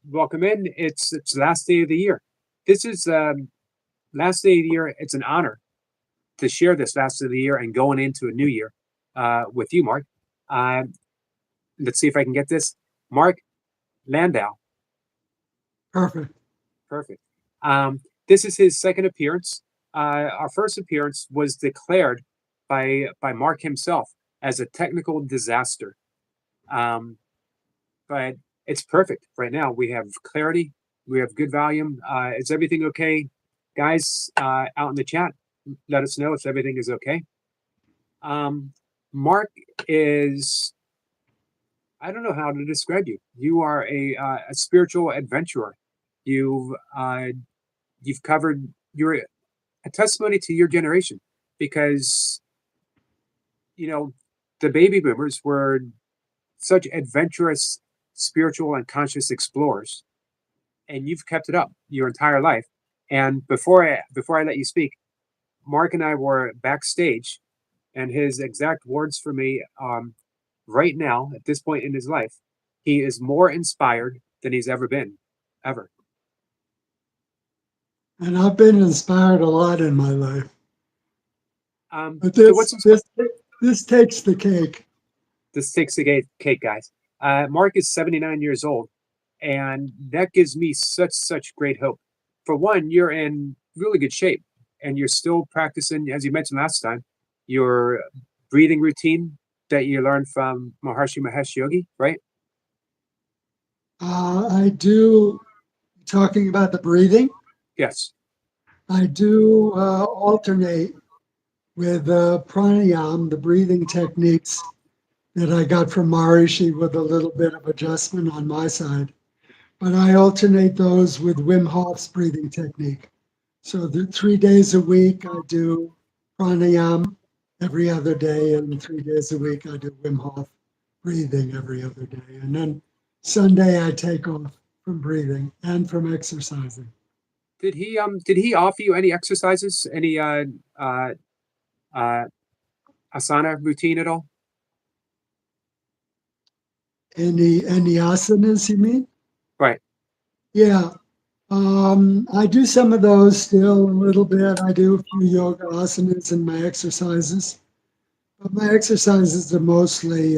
welcome in. It's the last day of the year. This is last day of the year. It's an honor to share this last of the year and going into a new year with you, Mark. Uh, let's see if I can get this. Mark Landau. Perfect. Perfect. This is his second appearance. Our first appearance was declared by Mark himself as a technical disaster. Um, but it's perfect right now. We have clarity. We have good volume. Is everything okay, guys? Out in the chat, let us know if everything is okay. Mark is, I don't know how to describe you. You are a spiritual adventurer. You've uh, you've covered, you're a testimony to your generation because you know the baby boomers were such adventurous spiritual and conscious explorers, and you've kept it up your entire life. And before I let you speak, Mark and I were backstage, and his exact words for me, right now at this point in his life, he is more inspired than he's ever been, ever. And I've been inspired a lot in my life. But So what's this takes the cake. this takes the cake, guys? Mark is 79 years old, and that gives me such great hope. For one, you're in really good shape, and you're still practicing, as you mentioned last time, your breathing routine that you learned from Maharshi Mahesh Yogi, right? I do, talking about the breathing, Yes. I do alternate with pranayam, the breathing techniques that I got from Maharishi with a little bit of adjustment on my side. But I alternate those with Wim Hof's breathing technique. So the 3 days a week I do pranayam every other day, and 3 days a week I do Wim Hof breathing every other day. And then Sunday I take off from breathing and from exercising. Did he offer you any exercises, any uh uh asana routine at all? Any asanas, you mean? Right. Yeah. I do some of those still a little bit. I do a few yoga asanas in my exercises, but my exercises are mostly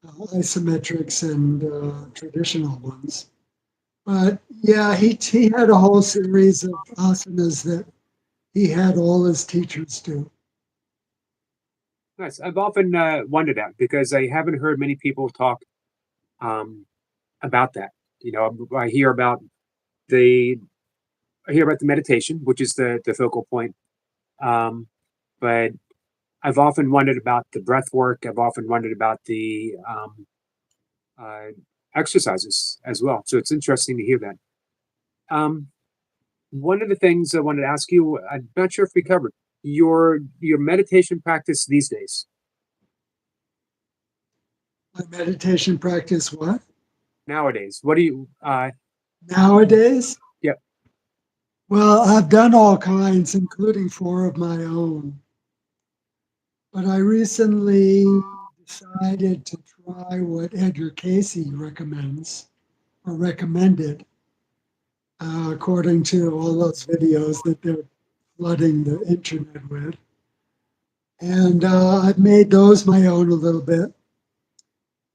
isometrics and traditional ones. But yeah, he had a whole series of asanas that he had all his teachers do. Nice. I've often wondered that because I haven't heard many people talk um, about that. You know, the I hear about the meditation, which is the focal point. Um, but I've often wondered about the breath work. I've often wondered about the uh, exercises as well. So it's interesting to hear that. Um, one of the things I wanted to ask you, I'm not sure if we covered your meditation practice these days. My meditation practice, what? Nowadays, what do you? Nowadays? Yeah, Well, I've done all kinds, including four of my own. But I recently decided to try what Edgar Casey recommends or recommended, according to all those videos that they're flooding the internet with. And I've made those my own a little bit.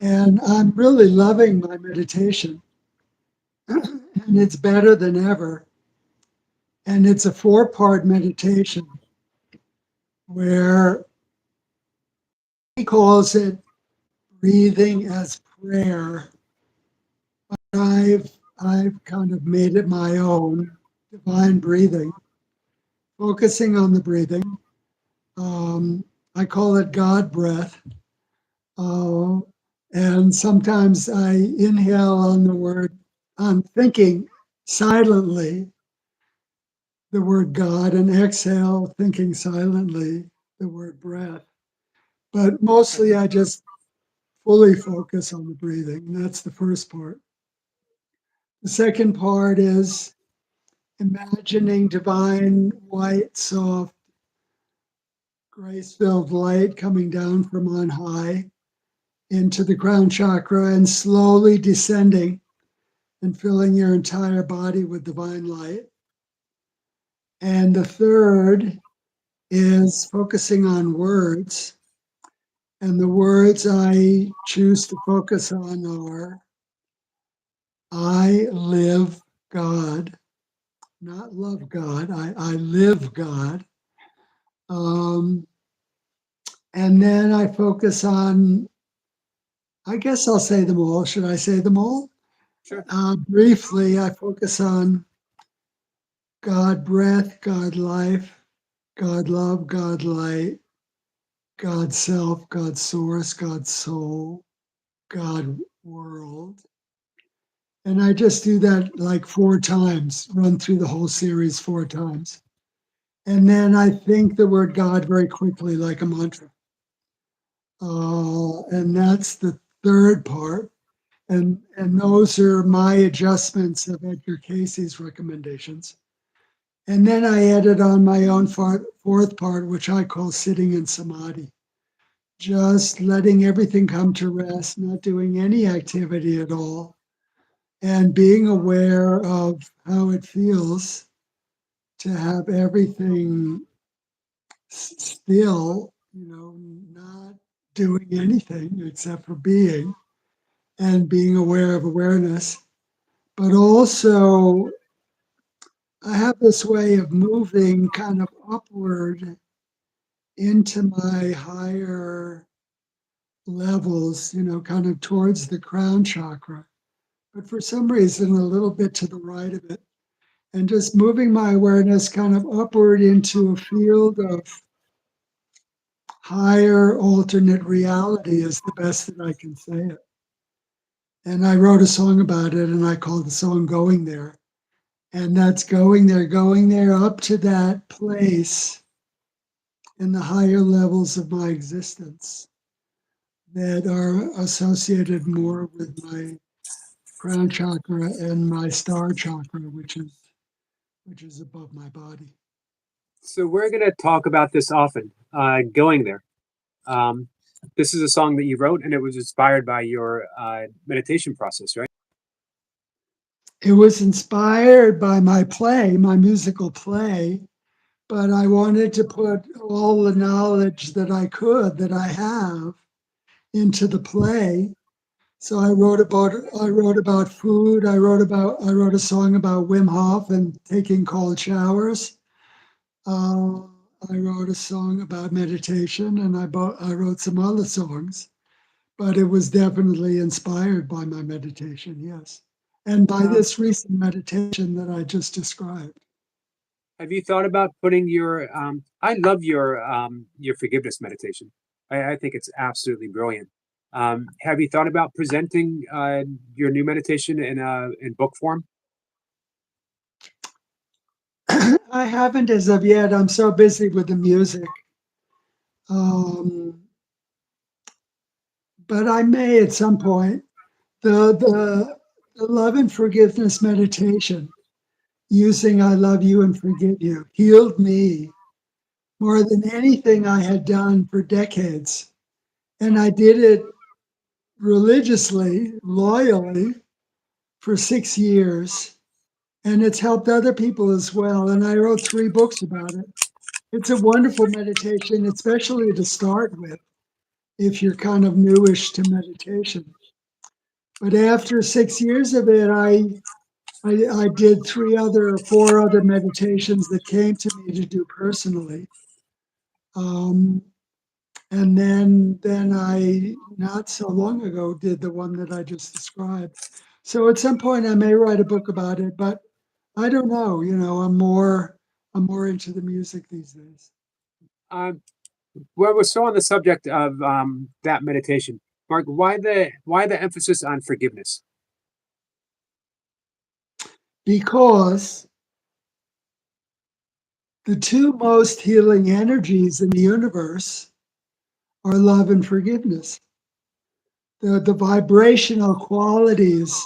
And I'm really loving my meditation. And it's better than ever. And it's a four-part meditation where he calls it breathing as prayer. I've kind of made it my own, divine breathing, focusing on the breathing. Um, I call it God breath. Uh, and sometimes I inhale on the word, I'm thinking silently the word God, and exhale thinking silently the word breath. But mostly I just fully focus on the breathing. That's the first part. The second part is imagining divine, white, soft, grace-filled light coming down from on high into the crown chakra and slowly descending and filling your entire body with divine light. And the third is focusing on words. And the words I choose to focus on are I live God, not love God. I live God. Um, and then I focus on, I guess I'll say them all. Should I say them all? Sure. Briefly, I focus on God breath, God life, God love, God light, God self, God source, God soul, God world. And I just do that like 4 times, run through the whole series 4 times. And then I think the word God very quickly, like a mantra. And that's the third part. And those are my adjustments of Edgar Casey's recommendations. And then I added on my own fourth part, which I call sitting in samadhi, just letting everything come to rest, not doing any activity at all, and being aware of how it feels to have everything still, not doing anything except for being and being aware of awareness. But also, I have this way of moving kind of upward into my higher levels, kind of towards the crown chakra, but for some reason, a little bit to the right of it. And just moving my awareness kind of upward into a field of higher alternate reality is the best that I can say it. And I wrote a song about it, and I called the song Going There. And that's going there up to that place in the higher levels of my existence that are associated more with my crown chakra and my star chakra, which is above my body. So we're going to talk about this often. Going there. Um, this is a song that you wrote, and it was inspired by your meditation process, right? It was inspired by my play, my musical play, but I wanted to put all the knowledge that I have, into the play. So I wrote about food. I wrote a song about Wim Hof and taking cold showers. Uh, I wrote a song about meditation, and I wrote some other songs. But it was definitely inspired by my meditation, yes, and by Um, this recent meditation that I just described. have you thought about putting your? I love your forgiveness meditation. I think it's absolutely brilliant. Have you thought about presenting your new meditation in book form? I haven't as of yet. I'm so busy with the music. Um, but I may at some point. The love and forgiveness meditation, using I love you and forgive you, healed me more than anything I had done for decades. And I did it religiously, loyally for 6 years. And it's helped other people as well. And I wrote 3 books about it. It's a wonderful meditation, especially to start with, if you're kind of newish to meditation. But after 6 years of it, I did 4 other meditations that came to me to do personally. Um, and then I, not so long ago, did the one that I just described. So at some point I may write a book about it, but I don't know. I'm more into the music these days. Um, well, we're still on the subject of that meditation, Mark. Why the emphasis on forgiveness? Because the 2 most healing energies in the universe are love and forgiveness. The vibrational qualities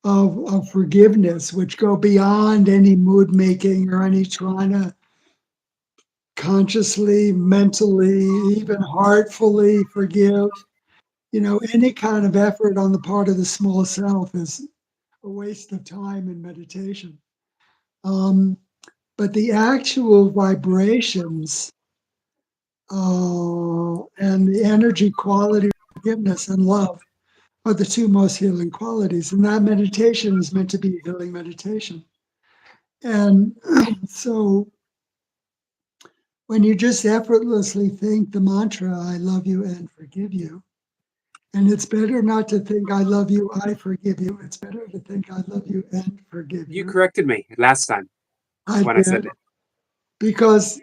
of forgiveness, which go beyond any mood making or any trying to consciously, mentally, even heartfully forgive. Any kind of effort on the part of the small self is a waste of time in meditation. Um, but the actual vibrations and the energy quality, forgiveness, and love are the two most healing qualities. And that meditation is meant to be a healing meditation. And so when you just effortlessly think the mantra, I love you and forgive you, and it's better not to think I love you, I forgive you. It's better to think I love you and forgive You you. corrected me last time I when I said did. that. Because,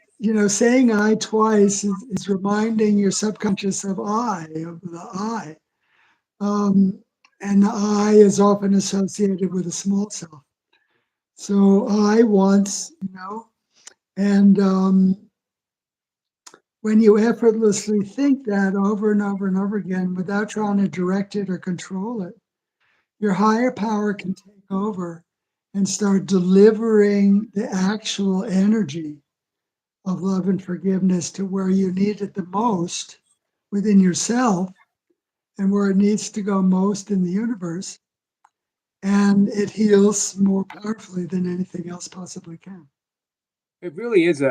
saying I twice is reminding your subconscious of the I. Um, and the I is often associated with a small self. So I once, and when you effortlessly think that over and over and over again without trying to direct it or control it, your higher power can take over and start delivering the actual energy of love and forgiveness to where you need it the most within yourself and where it needs to go most in the universe. And it heals more powerfully than anything else possibly can. It really is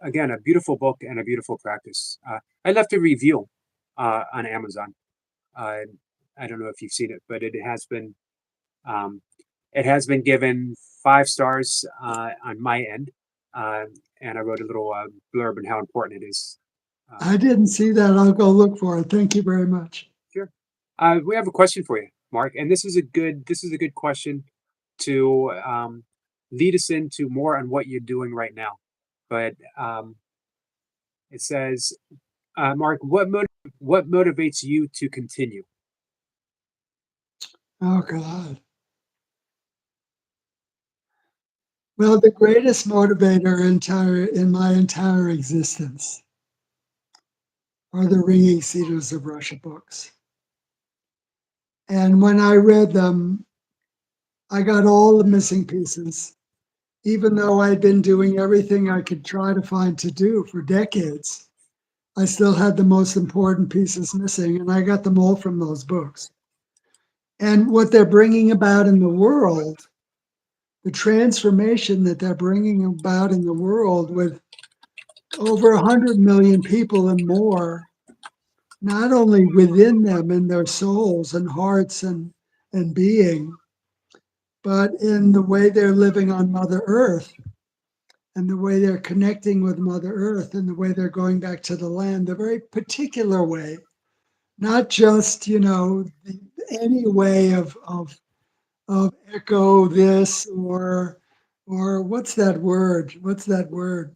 again a beautiful book and a beautiful practice. I left a review on Amazon. Uh, I don't know if you've seen it, but um, it has been given 5 stars on my end, uh, and I wrote a little blurb on how important it is. I didn't see that. I'll go look for it. Thank you very much. Sure. We have a question for you, Mark, and this is a good question to lead us into more on what you're doing right now. But it says, Mark, what motivates you to continue? Oh, God. Well, the greatest motivator in my entire existence are the Ringing Cedars of Russia books. And when I read them, I got all the missing pieces, even though I'd been doing everything I could try to find to do for decades. I still had the most important pieces missing, and I got them all from those books. And what they're bringing about in the world, the transformation that they're bringing about in the world with over 100 million people and more, not only within them in their souls and hearts and being, but in the way they're living on Mother Earth and the way they're connecting with Mother Earth and the way they're going back to the land, the very particular way, not just, any way of echo this or what's that word? What's that word?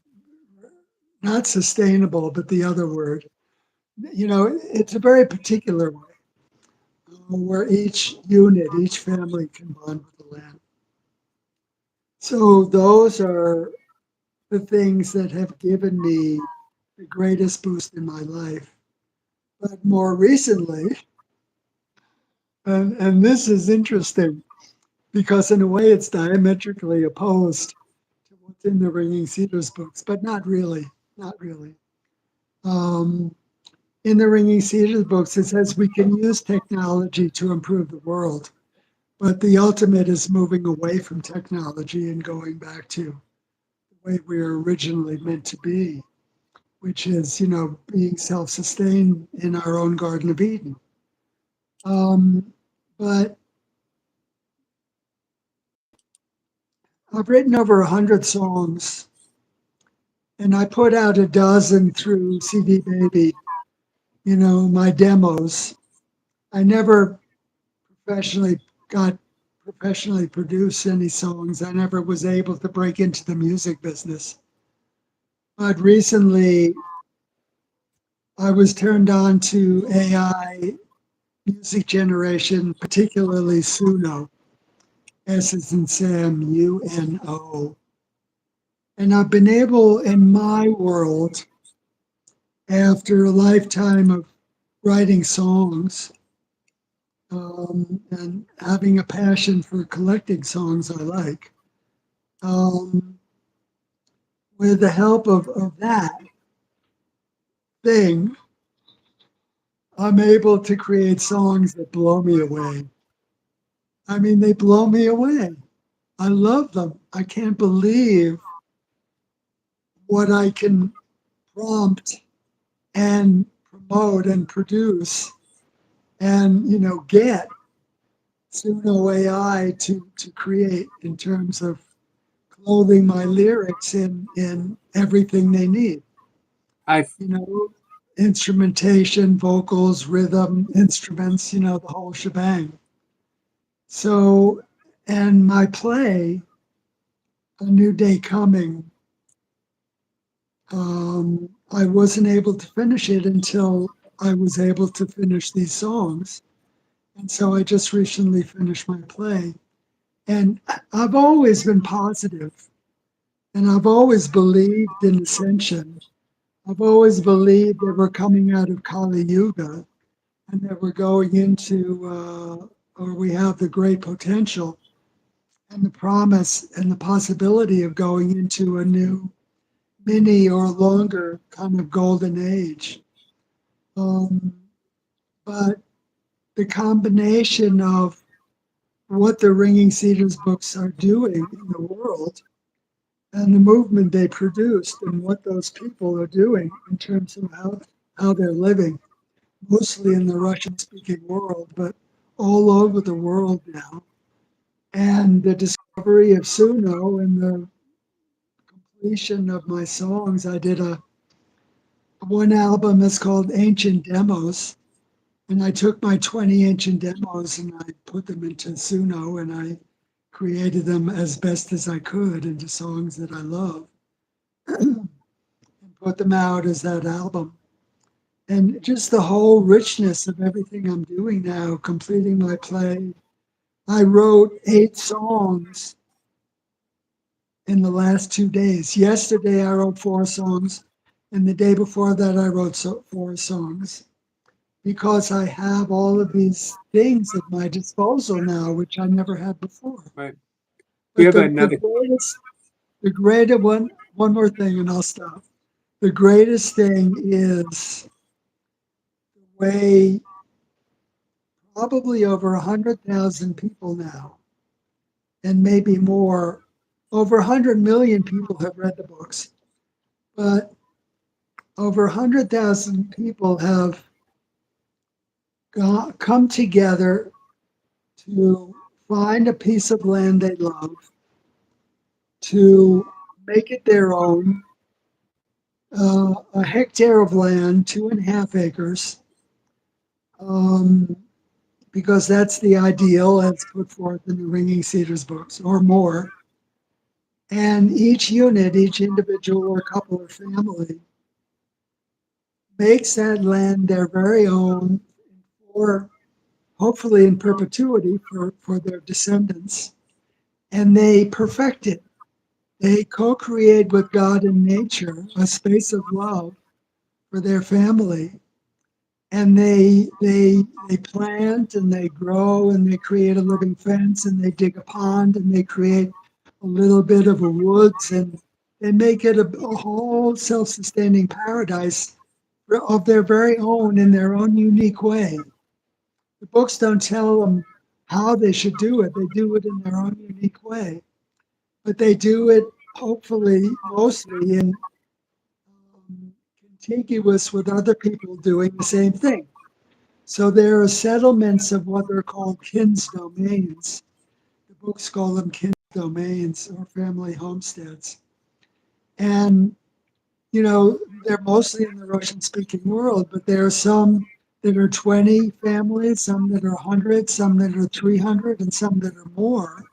Not sustainable, but the other word. It's a very particular way where each unit, each family can bond with the land. So those are the things that have given me the greatest boost in my life. But more recently, and this is interesting because in a way it's diametrically opposed to what's in the Ringing Cedars books, but not really, not really. Um, in the Ringing Cedars books, it says we can use technology to improve the world, but the ultimate is moving away from technology and going back to the way we were originally meant to be, which is, being self-sustained in our own Garden of Eden. But I've written over 100 songs, and I put out a dozen through CD Baby, my demos. I never professionally got professionally produce any songs. I never was able to break into the music business. But recently, I was turned on to AI music generation, particularly Suno, S as in Sam, UNO. And I've been able in my world, after a lifetime of writing songs and having a passion for collecting songs I like, with the help of that thing, I'm able to create songs that blow me away. I mean, they blow me away. I love them. I can't believe what I can prompt and promote and produce and, get Suno AI to create in terms of clothing my lyrics in everything they need, I've you know, instrumentation, vocals, rhythm, instruments, the whole shebang. So, and my play, A New Day Coming, I wasn't able to finish it until I was able to finish these songs. And so I just recently finished my play. And I've always been positive, and I've always believed in ascension. I've always believed that we're coming out of Kali Yuga and that we're going into, or we have the great potential and the promise and the possibility of going into a new mini or longer kind of golden age. Um, but the combination of what the Ringing Cedars books are doing in the world and the movement they produced and what those people are doing in terms of how they're living, mostly in the Russian speaking world, but all over the world now. And the discovery of Suno and the completion of my songs. I did a one album is called Ancient Demos. And I took my 20 ancient demos and I put them into Suno and I created them as best as I could into songs that I love and put them out as that album. And just the whole richness of everything I'm doing now, completing my play. I wrote 8 songs in the last 2 days. Yesterday, I wrote 4 songs. And the day before that, I wrote 4 songs because I have all of these things at my disposal now, which I never had before. right. We But have another. the greatest one more thing, and I'll stop. The greatest thing is the way probably over 100,000 people now, and maybe more, over 100 million people have read the books, but over 100,000 people have come together to find a piece of land they love, to make it their own, a hectare of land, 2.5 acres, um, because that's the ideal as put forth in the Ringing Cedars books, or more. And each unit, each individual or couple or family, makes that land their very own, or hopefully in perpetuity for their descendants. And they perfect it. They co-create with God and nature a space of love for their family, and they plant and they grow and they create a living fence and they dig a pond and they create a little bit of a woods and they make it a whole self-sustaining paradise of their very own in their own unique way. The books don't tell them how they should do it. They do it in their own unique way, but they do it hopefully mostly in contiguous with other people doing the same thing. So there are settlements of what are called kins domains. The books call them kins domains or family homesteads. And, they're mostly in the Russian speaking world, but there are some that are 20 families, some that are 100, some that are 300, and some that are more.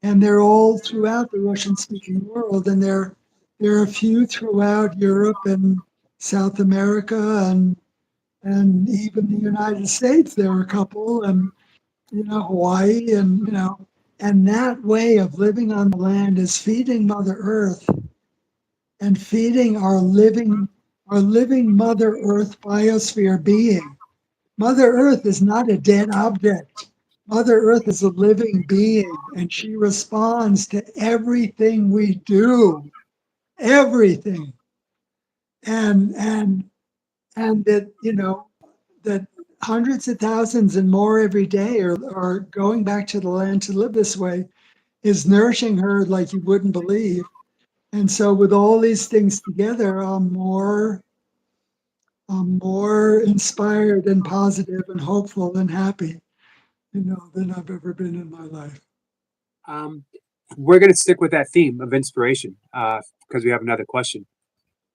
And they're all throughout the Russian speaking world. And there are a few throughout Europe and South America and even the United States. There are a couple, and Hawaii, and and that way of living on the land is feeding Mother Earth and feeding our living Mother Earth biosphere being. Mother Earth is not a dead object. Mother Earth is a living being, and she responds to everything we do, everything, and that that hundreds of thousands and more every day are going back to the land to live this way is nourishing her like you wouldn't believe. And so with all these things together, I'm more inspired and positive and hopeful and happy, than I've ever been in my life. Um, we're going to stick with that theme of inspiration because we have another question.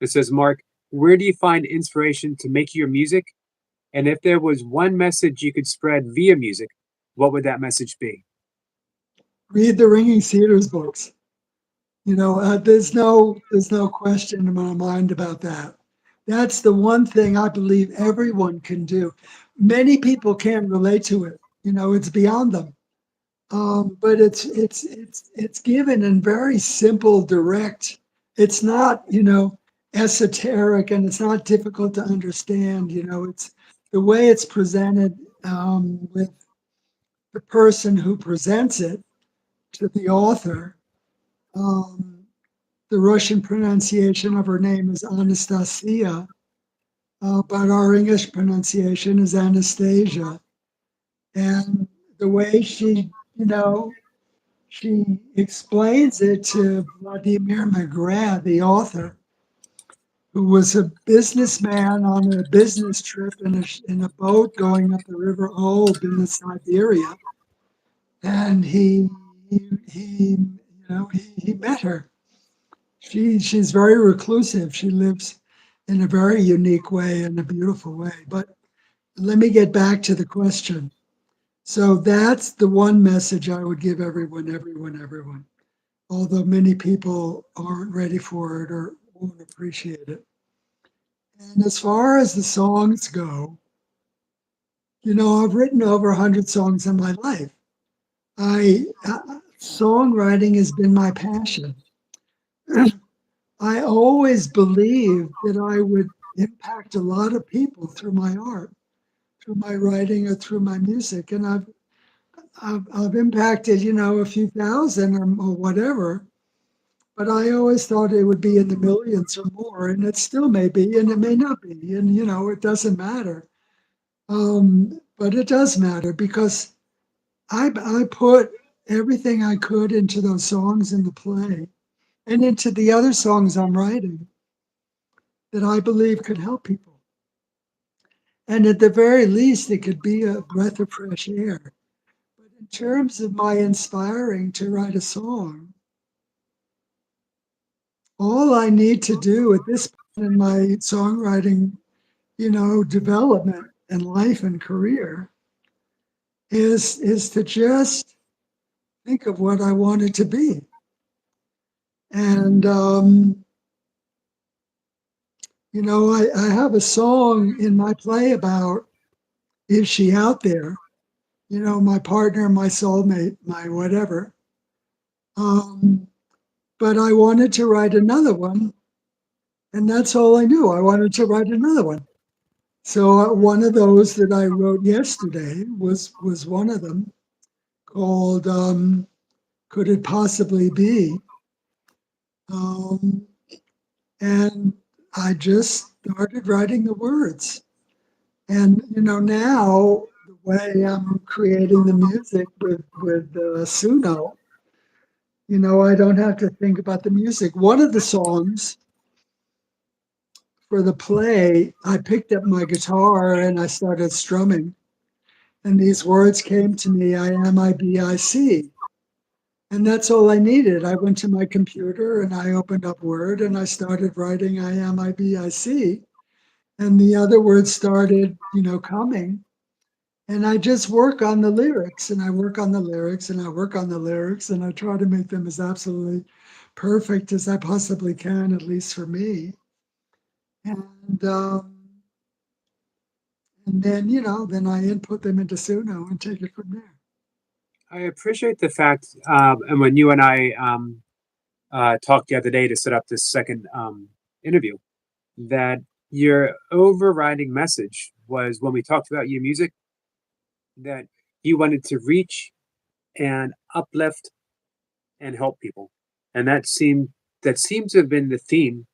It says, Mark, where do you find inspiration to make your music? And if there was one message you could spread via music, what would that message be? Read the Ringing Cedars books. There's no question in my mind about that. That's the one thing I believe everyone can do. Many people can't relate to it. It's beyond them. But it's given in very simple, direct. It's not, esoteric, and it's not difficult to understand. It's the way it's presented, with the person who presents it to the author. Um, the Russian pronunciation of her name is Anastasia, but our English pronunciation is Anastasia. And the way she explains it to Vladimir Magrat, the author, who was a businessman on a business trip in a boat going up the River Ob in Siberia, and he met her. She's very reclusive. She lives in a very unique way, in a beautiful way. But let me get back to the question. So that's the one message I would give everyone, everyone, everyone. Although many people aren't ready for it or won't appreciate it. And as far as the songs go, I've written over 100 songs in my life. Songwriting has been my passion. I always believed that I would impact a lot of people through my art, through my writing, or through my music, and I've impacted, a few thousand or whatever. But I always thought it would be in the millions or more, and it still may be, and it may not be, and it doesn't matter. But it does matter because I put everything I could into those songs in the play and into the other songs I'm writing that I believe could help people. And at the very least, it could be a breath of fresh air. But in terms of my inspiring to write a song, all I need to do at this point in my songwriting, development and life and career is to just think of what I want it to be. And I have a song in my play about, is she out there? My partner, my soulmate, my whatever. Um, but I wanted to write another one, and that's all I knew. I wanted to write another one. So one of those that I wrote yesterday was one of them, called "Could It Possibly Be?" Um, and I just started writing the words. And now the way I'm creating the music with Suno, I don't have to think about the music. One of the songs for the play, I picked up my guitar and I started strumming, and these words came to me: I am, I be, I see. And that's all I needed. I went to my computer and I opened up Word and I started writing I am, I be, I see. And the other words started, coming. And I just work on the lyrics and I work on the lyrics and I work on the lyrics and I try to make them as absolutely perfect as I possibly can, at least for me. And then I input them into Suno and take it from there. I appreciate the fact, and when you and I talked the other day to set up this second interview, that your overriding message was when we talked about your music, that you wanted to reach and uplift and help people, and that seemed to have been the theme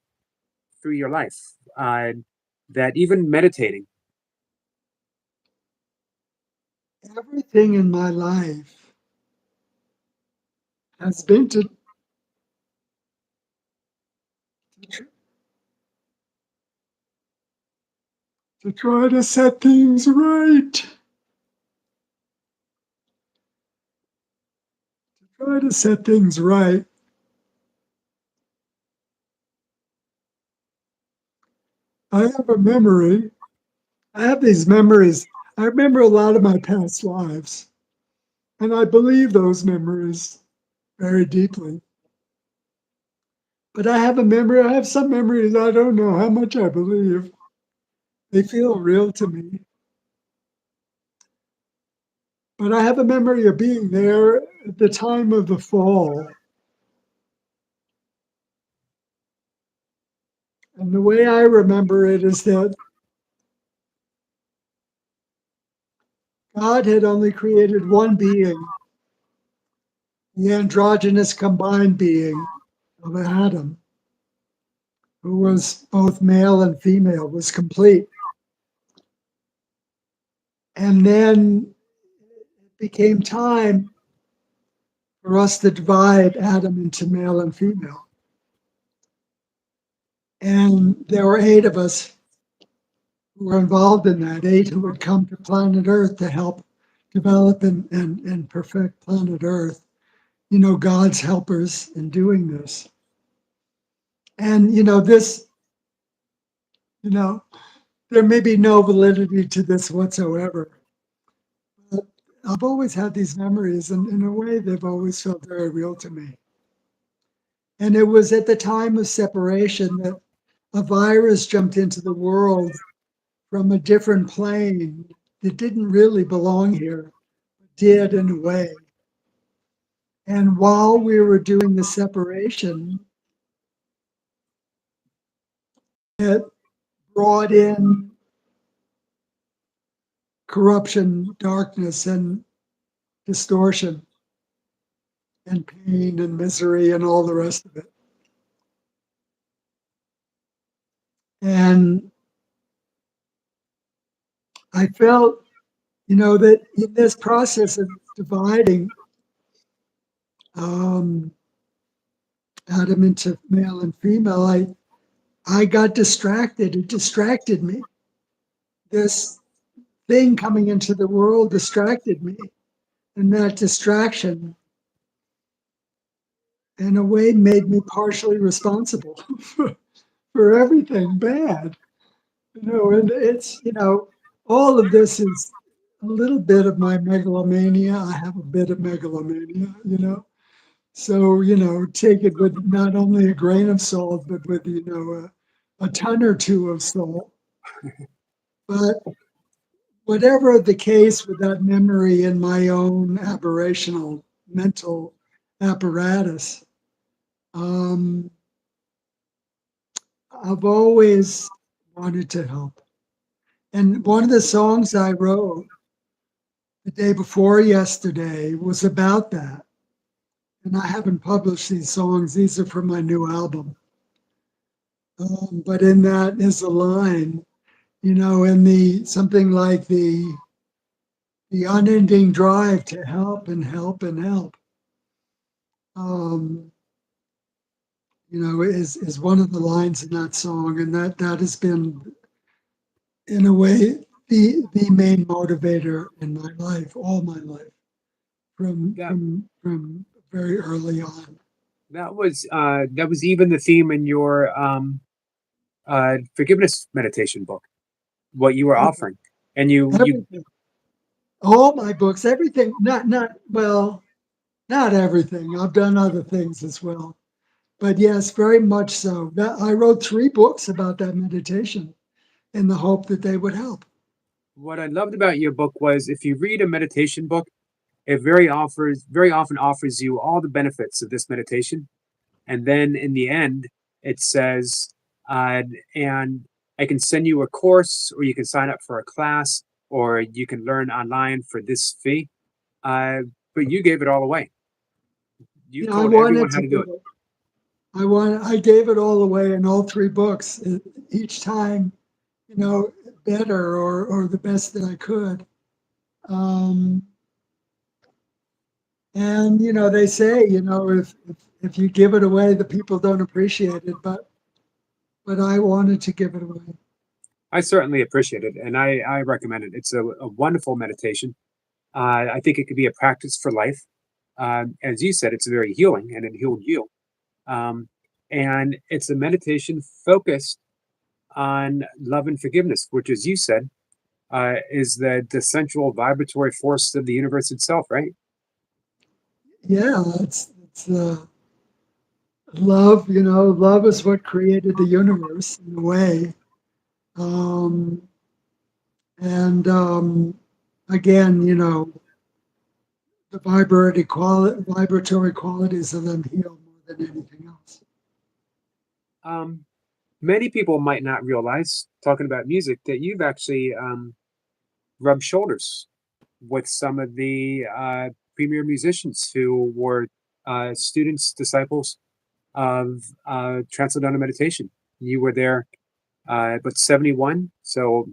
through your life. That even meditating everything in my life has been to try to set things right. Try to set things right. I have a memory. I have these memories. I remember a lot of my past lives, and I believe those memories very deeply. But I have a memory, I have some memories I don't know how much I believe. They feel real to me. But I have a memory of being there at the time of the fall. And the way I remember it is that God had only created one being, the androgynous combined being of Adam, who was both male and female, was complete. And then it became time for us to divide Adam into male and female. And there were 8 of us who were involved in that, 8 who would come to planet Earth to help develop and perfect planet Earth, God's helpers in doing this. And, you know, there may be no validity to this whatsoever. But I've always had these memories, and in a way, they've always felt very real to me. And it was at the time of separation that a virus jumped into the world from a different plane that didn't really belong here, did in a way. And while we were doing the separation, it brought in corruption, darkness, and distortion, and pain and misery, and all the rest of it. And I felt, that in this process of dividing Adam into male and female, I got distracted. It distracted me. This thing coming into the world distracted me. And that distraction, in a way, made me partially responsible for everything bad. And it's, all of this is a little bit of my megalomania. I have a bit of megalomania. So, take it with not only a grain of salt, but with, a ton or two of salt. But whatever the case with that memory in my own aberrational mental apparatus, I've always wanted to help. And one of the songs I wrote the day before yesterday was about that. And I haven't published these songs, these are from my new album. But in that is a line, in something like the unending drive to help and help and help. Is one of the lines in that song, and that has been, in a way, the main motivator in my life, all my life, from That very early on. that was even the theme in your forgiveness meditation book, what you were offering. And you Everything, all my books, everything, not everything. I've done other things as well, but yes, very much so. I wrote 3 books about that meditation in the hope that they would help. what I loved about your book was if you read a meditation book, it very often offers you all the benefits of this meditation. And then in the end, it says, and I can send you a course, or you can sign up for a class, or you can learn online for this fee. Uh, but you gave it all away. You I told wanted everyone how to to do do it. it. I gave it all away in all 3 books, each time, better or the best that I could. Um, and they say, if you give it away, the people don't appreciate it, but I wanted to give it away. I certainly appreciate it, and I recommend it. It's a wonderful meditation. I think it could be a practice for life. As you said, it's very healing, and it healed you. Um, and it's a meditation focused on love and forgiveness, which, as you said, is the central vibratory force of the universe itself, right? Yeah, it's love. Love is what created the universe in a way. Um, and again, the vibratory qualities of them heal more than anything else. Um, Many people might not realize, talking about music, that you've actually rubbed shoulders with some of the premier musicians who were students, disciples of Transcendental Meditation. You were there, but 71, so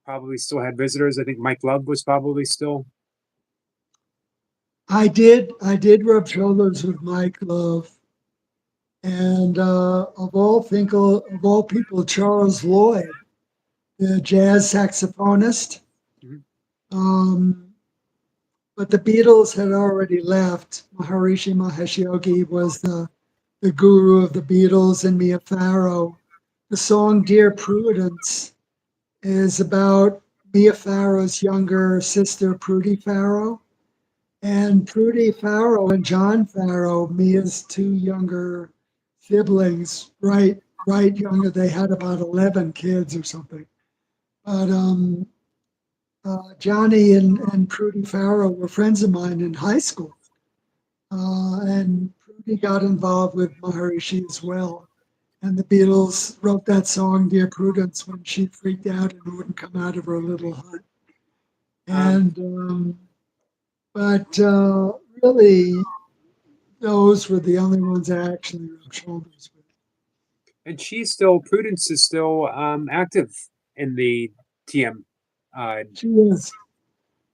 probably still had visitors. I think Mike Love was probably still. I did rub shoulders with Mike Love, and of all people, Charles Lloyd, the jazz saxophonist. Mhm. Um, but the Beatles had already left. Maharishi Mahesh Yogi was the guru of the Beatles, and Mia Farrow. The song "Dear Prudence" is about Mia Farrow's younger sister, Prudy Farrow. And Prudy Farrow and John Farrow, Mia's two younger siblings, right younger. They had about 11 kids or something. But Johnny and Prudy Farrow were friends of mine in high school. And Prudy got involved with Maharishi as well. And the Beatles wrote that song, Dear Prudence, when she freaked out and wouldn't come out of her little hut. Um, And, but really, those were the only ones I actually rubbed shoulders with. and she's still, Prudence is still active in the TM. Uh, She is.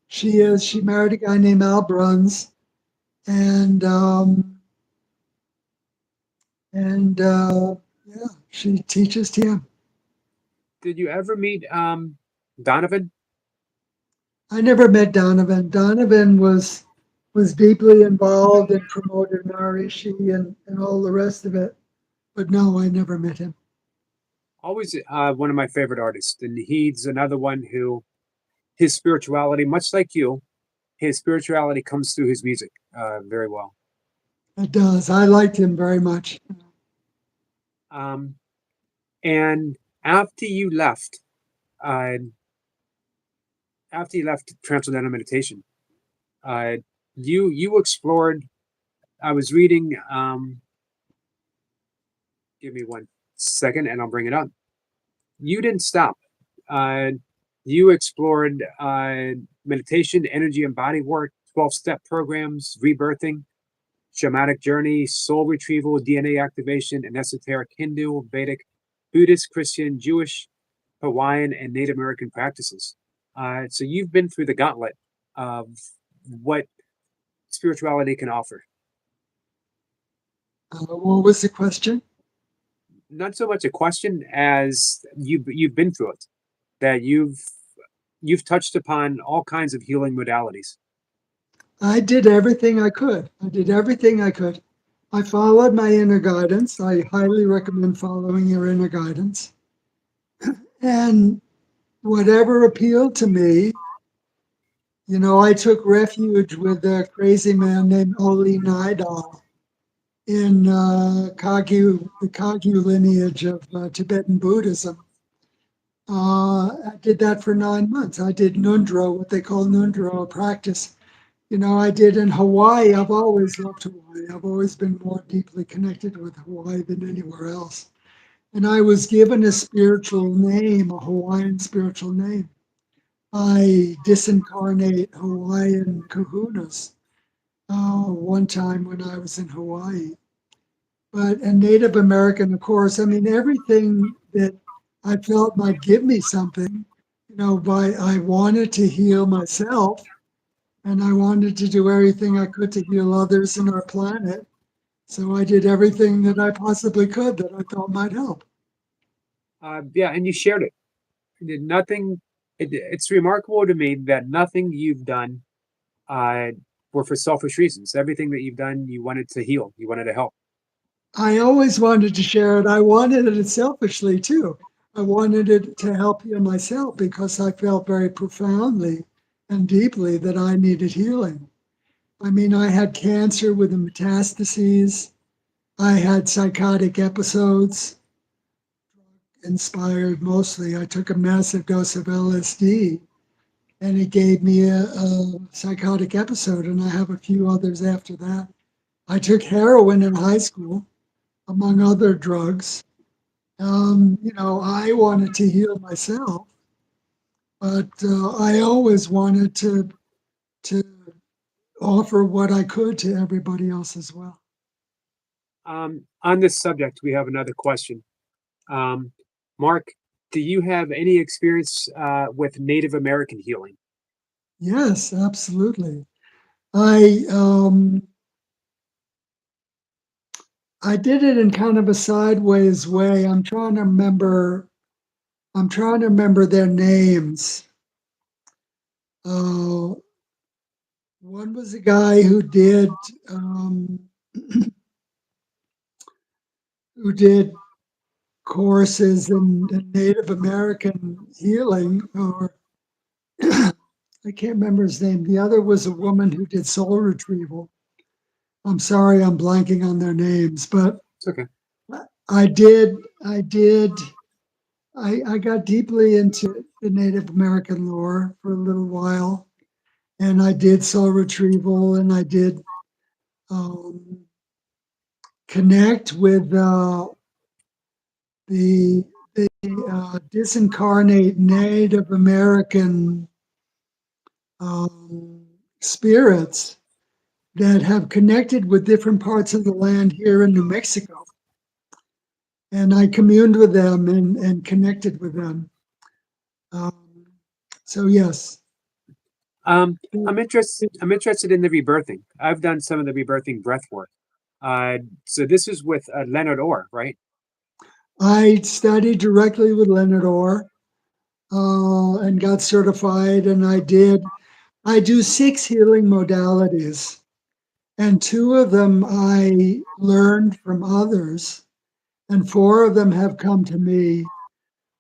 She is. She married a guy named Al Bruns, and and yeah, she teaches TM. did you ever meet Donovan? I never met Donovan. Donovan was deeply involved and promoted Maharishi and all the rest of it. But no, I never met him. Always one of my favorite artists, and he's another one who his spirituality, much like you, his spirituality comes through his music very well. It does. I liked him very much. Um, and after you left, uh, after you left Transcendental Meditation, uh, you explored. I was reading. Give me 1 second, and I'll bring it up. You didn't stop. Uh, you explored meditation, energy and body work, 12-step programs, rebirthing, shamanic journey, soul retrieval, DNA activation, and esoteric Hindu, Vedic, Buddhist, Christian, Jewish, Hawaiian, and Native American practices. So you've been through the gauntlet of what spirituality can offer. What was the question? Not so much a question as you've been through it, that you've touched upon all kinds of healing modalities. I did everything I could. I did everything I could. I followed my inner guidance. I highly recommend following your inner guidance. And whatever appealed to me, I took refuge with a crazy man named Oli Nidal in the Kagyu lineage of Tibetan Buddhism. I did that for 9 months. I did Nundro, what they call Nundro, practice. I did in Hawaii. I've always loved Hawaii. I've always been more deeply connected with Hawaii than anywhere else. And I was given a spiritual name, a Hawaiian spiritual name. I disincarnate Hawaiian kahunas one time when I was in Hawaii. But a Native American, of course, I mean, everything that I felt might give me something, I wanted to heal myself, and I wanted to do everything I could to heal others in our planet. So I did everything that I possibly could that I thought might help. Yeah, and you shared it. You did nothing. It's remarkable to me that nothing you've done uh, were for selfish reasons. Everything that you've done, you wanted to heal. You wanted to help. I always wanted to share it. I wanted it selfishly too. I wanted it to help heal myself because I felt very profoundly and deeply that I needed healing. I mean, I had cancer with the metastases. I had psychotic episodes, inspired mostly. I took a massive dose of LSD and it gave me a psychotic episode, and I have a few others after that. I took heroin in high school, among other drugs. I wanted to heal myself, but I always wanted to offer what I could to everybody else as well. On this subject, we have another question. Um, Mark, do you have any experience with Native American healing? Yes, absolutely. I did it in kind of a sideways way. I'm trying to remember. I'm trying to remember their names. Uh, One was a guy who did courses in Native American healing, or I can't remember his name. The other was a woman who did soul retrieval. I'm sorry, I'm blanking on their names, but It's okay. I got deeply into the Native American lore for a little while, and I did soul retrieval, and I did um, connect with the disincarnate Native American um, spirits that have connected with different parts of the land here in New Mexico. And I communed with them and connected with them. Um, so yes, Um, I'm interested in the rebirthing. I've done some of the rebirthing breath work. So this is with Leonard Orr, right? I studied directly with Leonard Orr and got certified, and I do 6 healing modalities, and 2 of them I learned from others, and 4 of them have come to me.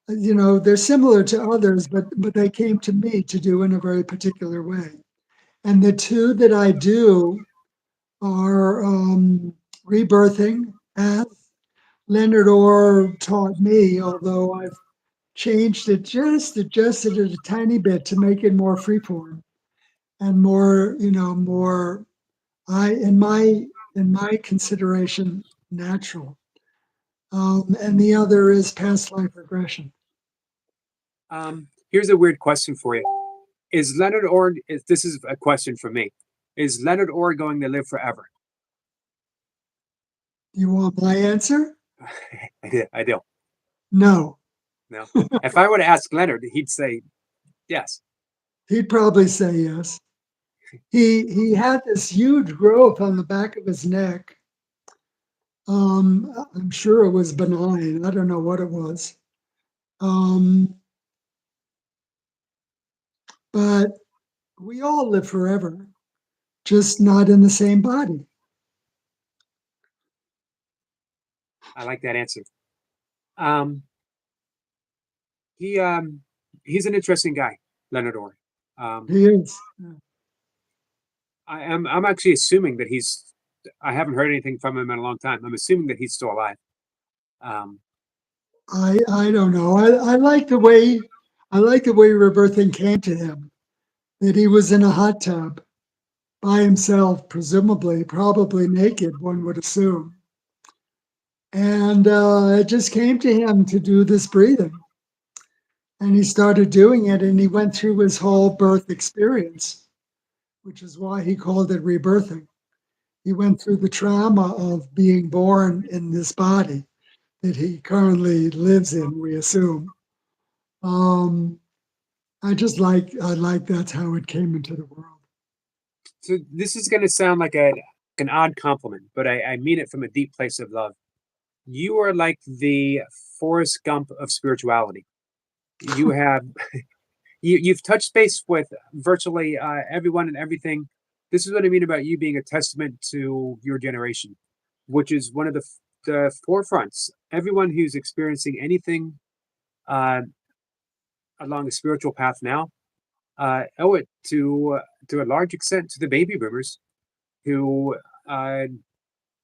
They're similar to others, but they came to me to do in a very particular way. And the 2 that I do are rebirthing, as Leonard Orr taught me, although I've changed it, just adjusted it a tiny bit to make it more freeform and more, more I in my consideration natural. And the other is past life regression. Here's a weird question for you. Is Leonard Orr, this is a question for me, is Leonard Orr going to live forever? You want my answer? I do. No. No. If I were to ask Leonard, he'd say yes. He'd probably say yes. He had this huge growth on the back of his neck. I'm sure it was benign. I don't know what it was. Um, but we all live forever, just not in the same body. I like that answer. Um, he he's an interesting guy, Leonard Orr. Um, He is. I'm actually assuming that he's. I haven't heard anything from him in a long time. I'm assuming that he's still alive. Um, I don't know. I like the way rebirthing came to him. That he was in a hot tub by himself, presumably, probably naked, one would assume. And it just came to him to do this breathing. And he started doing it, and he went through his whole birth experience, which is why he called it rebirthing. He went through the trauma of being born in this body that he currently lives in, we assume. Um, I like that's how it came into the world. So this is going to sound like an odd compliment, but I mean it from a deep place of love. You are like the Forrest Gump of spirituality. You have you've touched base with virtually everyone and everything. This is what I mean about you being a testament to your generation, which is one of the forefronts. Everyone who's experiencing anything uh, along a spiritual path now owe it to a large extent to the baby boomers who uh,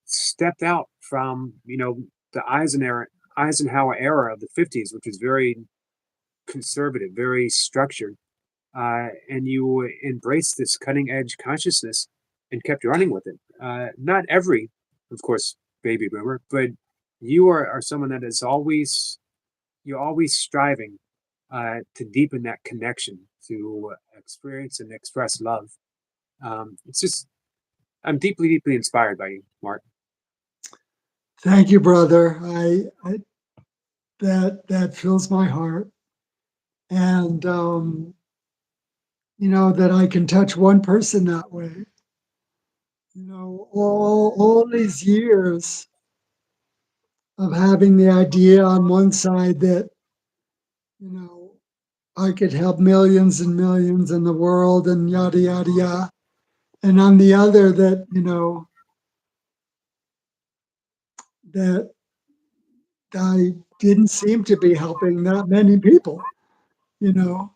stepped out from the Eisenhower era of the 50s, which was very conservative, very structured, and you embraced this cutting edge consciousness and kept running with it. Not every, of course, baby boomer, but you are someone that is always you're always striving to deepen that connection, to experience and express love. It's just I'm deeply, deeply inspired by you, Mark. Thank you, brother. That fills my heart, and that I can touch one person that way. All these years of having the idea on one side that you know I could help millions and millions in the world and yada yada yada, and on the other that that I didn't seem to be helping that many people. you know.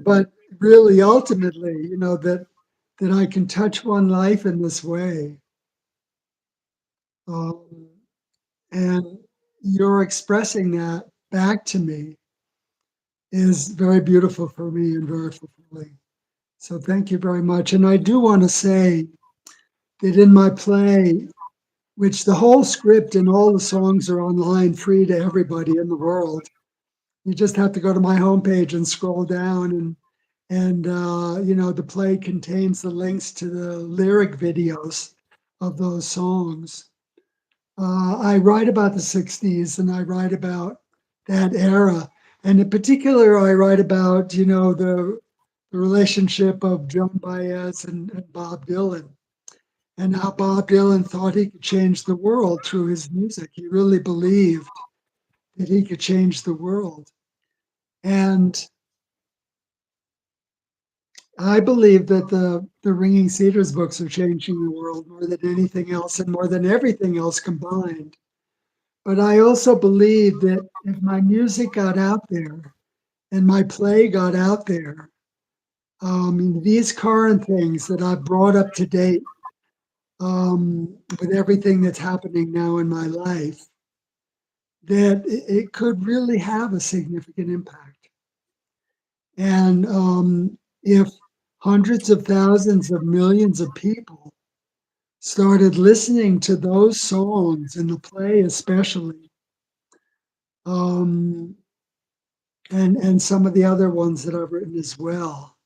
But really, ultimately, that I can touch one life in this way, um, and you're expressing that back to me is very beautiful for me and very fulfilling. So thank you very much. And I do want to say that in my play, which the whole script and all the songs are online free to everybody in the world. You just have to go to my homepage and scroll down, and the play contains the links to the lyric videos of those songs. I write about the 60s and I write about that era. And in particular, I write about, the relationship of Joan Baez and Bob Dylan, and how Bob Dylan thought he could change the world through his music. He really believed that he could change the world. And I believe that the Ringing Cedars books are changing the world more than anything else and more than everything else combined. But I also believe that if my music got out there and my play got out there, these current things that I've brought up to date, with everything that's happening now in my life, that it could really have a significant impact. And if hundreds of thousands of millions of people started listening to those songs in the play, especially, um, and some of the other ones that I've written as well,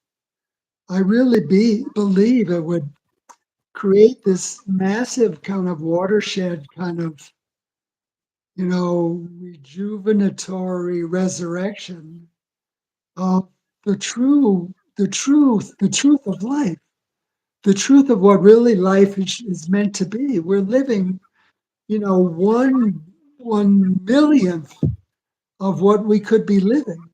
I really believe it would create this massive kind of watershed, kind of rejuvenatory resurrection of the truth of life, the truth of what really life is meant to be. We're living, one millionth of what we could be living.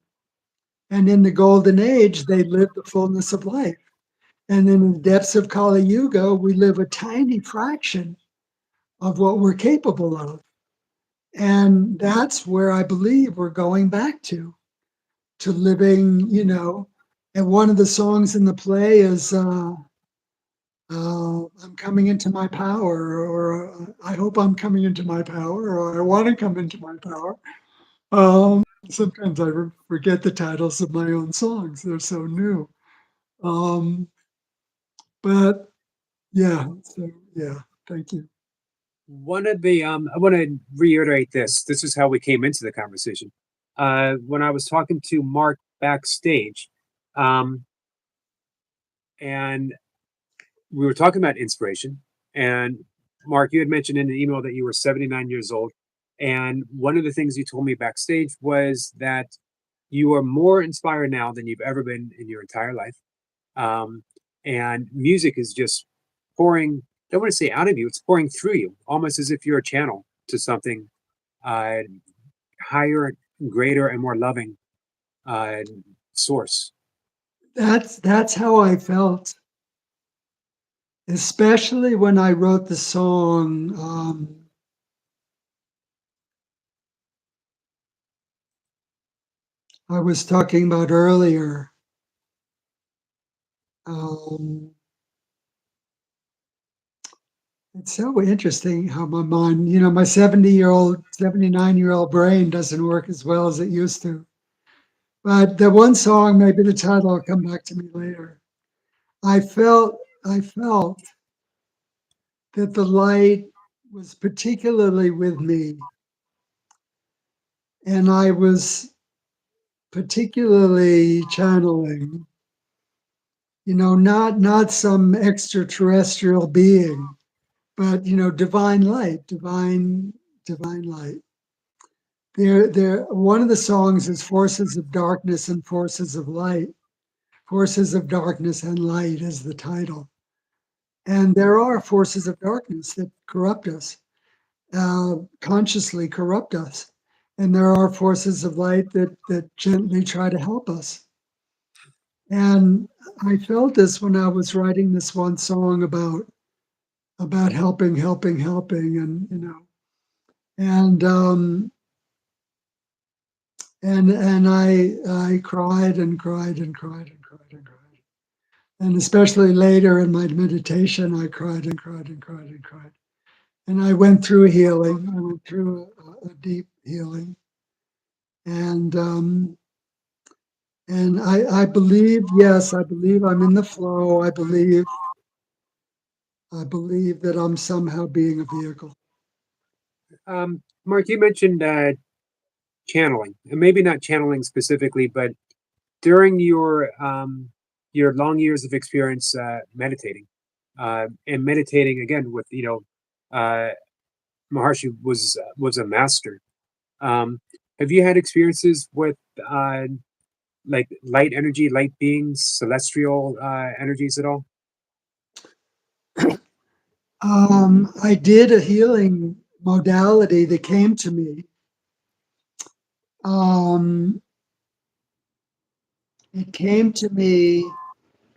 And in the golden age, they lived the fullness of life. And in the depths of Kali Yuga, we live a tiny fraction of what we're capable of. And that's where I believe we're going back to living, and one of the songs in the play is I'm coming into my power, or I hope I'm coming into my power, or I want to come into my power. Sometimes I forget the titles of my own songs, they're so new. Um, but yeah, so yeah, thank you. One of the I want to reiterate this. This is how we came into the conversation. When I was talking to Mark backstage, um, and we were talking about inspiration. And Mark, you had mentioned in the email that you were 79 years old. And one of the things you told me backstage was that You are more inspired now than you've ever been in your entire life. Um, and music is just pouring, I don't want to say out of you, it's pouring through you, almost as if you're a channel to something uh, higher, greater, and more loving uh, source. That's how I felt, especially when I wrote the song. I was talking about earlier. Um, it's so interesting how my mind, my 70-year-old, 79-year-old brain doesn't work as well as it used to. But the one song, maybe the title will come back to me later. I felt that the light was particularly with me, and I was particularly channeling, not some extraterrestrial being, but divine light, divine light. There. One of the songs is "Forces of Darkness and Forces of Light." "Forces of Darkness and Light" is the title, and there are forces of darkness that corrupt us, consciously corrupt us, and there are forces of light that gently try to help us. And I felt this when I was writing this one song about helping, helping, helping, and and I cried and cried and cried and cried and cried, and especially later in my meditation, I cried and cried and cried and cried, and I went through healing. I went through a deep healing, and I believe, yes, I believe I'm in the flow. I believe that I'm somehow being a vehicle. Mark, you mentioned channeling, and maybe not channeling specifically, but during your long years of experience meditating, and meditating again with Maharshi was a master. Um, have you had experiences with like light energy, light beings, celestial energies at all? I did a healing modality that came to me. Um, it came to me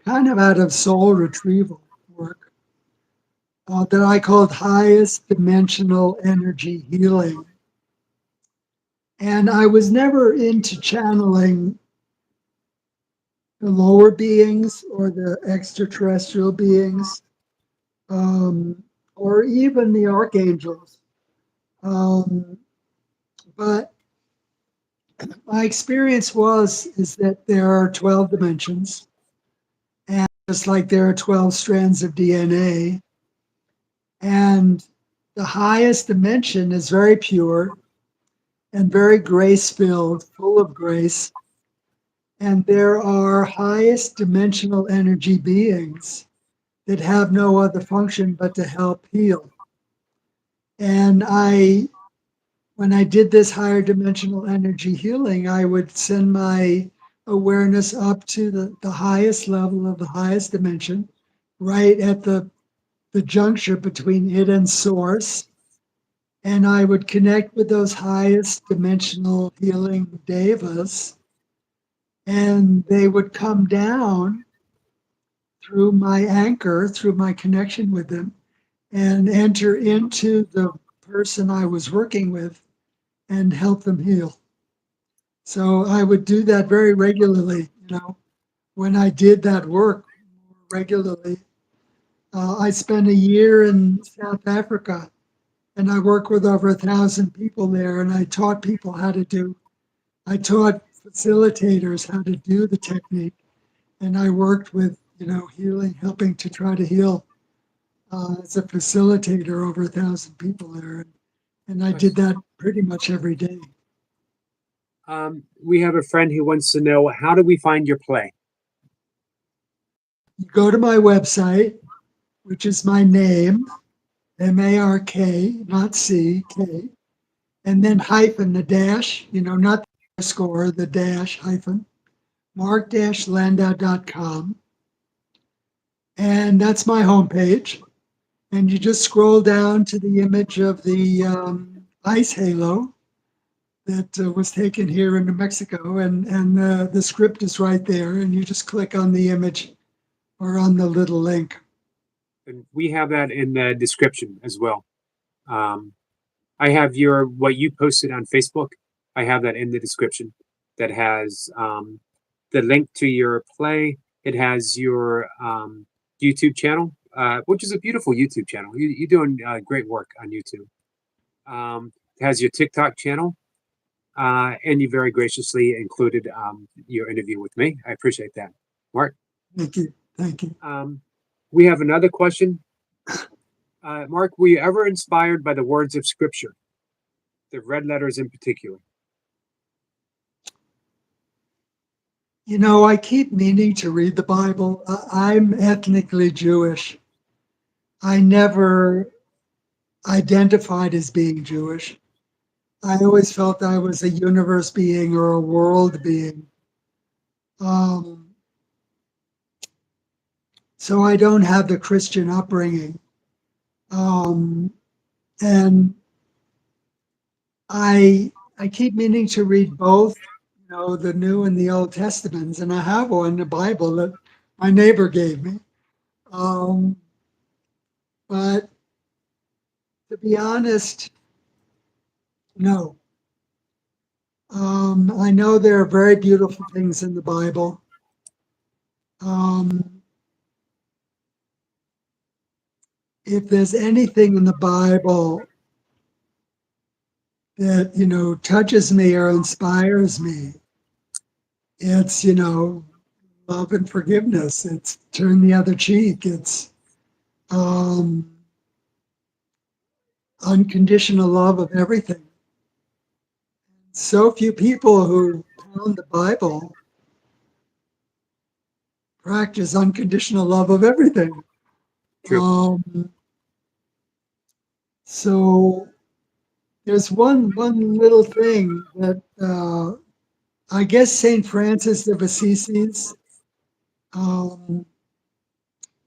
kind of out of soul retrieval work that I called highest dimensional energy healing. And I was never into channeling the lower beings or the extraterrestrial beings, um, or even the archangels. Um, but my experience is that there are 12 dimensions, and just like there are 12 strands of DNA, and the highest dimension is very pure and very grace filled, full of grace. And there are highest dimensional energy beings that have no other function but to help heal. And when I did this higher dimensional energy healing, I would send my awareness up to the highest level of the highest dimension, right at the juncture between it and source. And I would connect with those highest dimensional healing devas, and they would come down through my anchor, through my connection with them, and enter into the person I was working with and help them heal. So I would do that very regularly. When I did that work regularly, I spent a year in South Africa, and I worked with over 1,000 people there, and I taught people how to do. I taught facilitators how to do the technique, and I worked with healing, helping to try to heal as a facilitator over 1,000 people there, and I did Nice. that pretty much every day. We have a friend who wants to know, how do we find your play? You go to my website, which is my name, MARK, not C, K, and then hyphen the dash, not underscore the dash hyphen mark-landau.com. And that's my homepage. And you just scroll down to the image of the ice halo that was taken here in New Mexico, and the script is right there, and you just click on the image or on the little link. And we have that in the description as well. I have your what you posted on Facebook. I have that in the description. That has the link to your play. It has your YouTube channel, which is a beautiful YouTube channel. You're doing great work on YouTube. It has your TikTok channel, and you very graciously included your interview with me. I appreciate that, Mark. Thank you. Thank you. We have another question. Mark, were you ever inspired by the words of Scripture, the red letters in particular? You know, I keep meaning to read the Bible. I'm ethnically Jewish. I never identified as being Jewish. I always felt I was a universe being or a world being. So I don't have the Christian upbringing. And I keep meaning to read both, you know, the New and the Old Testaments, and I have one, the Bible that my neighbor gave me. But to be honest, no. I know there are very beautiful things in the Bible. If there's anything in the Bible that, you know, touches me or inspires me, it's, you know, love and forgiveness. It's turn the other cheek. It's unconditional love of everything. So few people who pound the Bible practice unconditional love of everything. True. So there's one little thing that I guess Saint Francis of Assisi,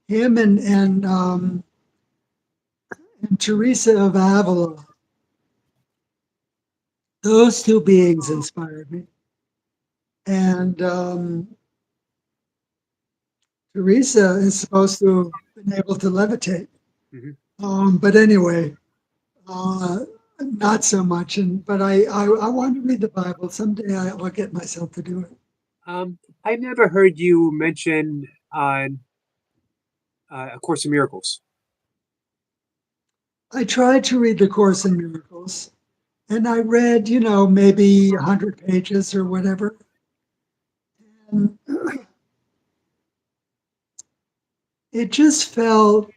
him and Teresa of Avila, those two beings inspired me. And Teresa is supposed to have been able to levitate. But anyway, not so much. But I want to read the Bible. Someday I'll get myself to do it. I never heard you mention on A Course in Miracles. I tried to read the Course in Miracles, and I read, you know, maybe 100 pages or whatever. And it just felt,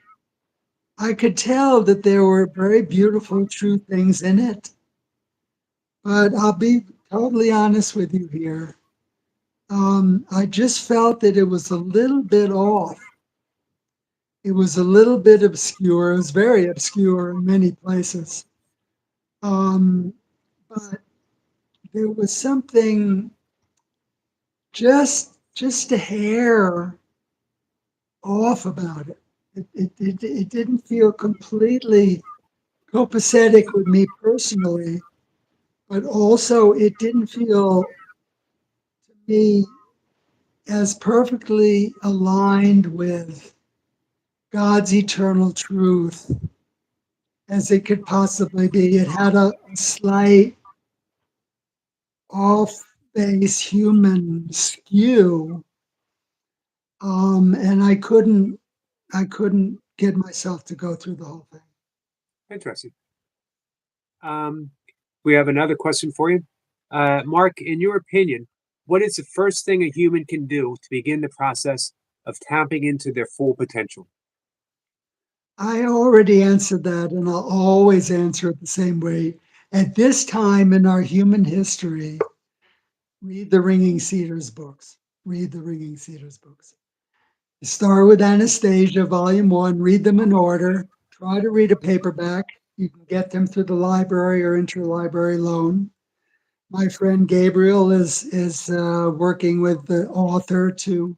I could tell that there were very beautiful, true things in it. But I'll be totally honest with you here. I just felt that it was a little bit off. It was a little bit obscure. It was very obscure in many places. But there was something just a hair off about it. It didn't feel completely copacetic with me personally, but also it didn't feel to me as perfectly aligned with God's eternal truth as it could possibly be. It had a slight off base human skew, and I couldn't get myself to go through the whole thing. Interesting. We have another question for you. Mark, in your opinion, what is the first thing a human can do to begin the process of tapping into their full potential? I already answered that, and I'll always answer it the same way. At this time in our human history, read the Ringing Cedars books. Read the Ringing Cedars books. Start with Anastasia, Volume 1, read them in order. Try to read a paperback. You can get them through the library or interlibrary loan. My friend Gabriel is working with the author to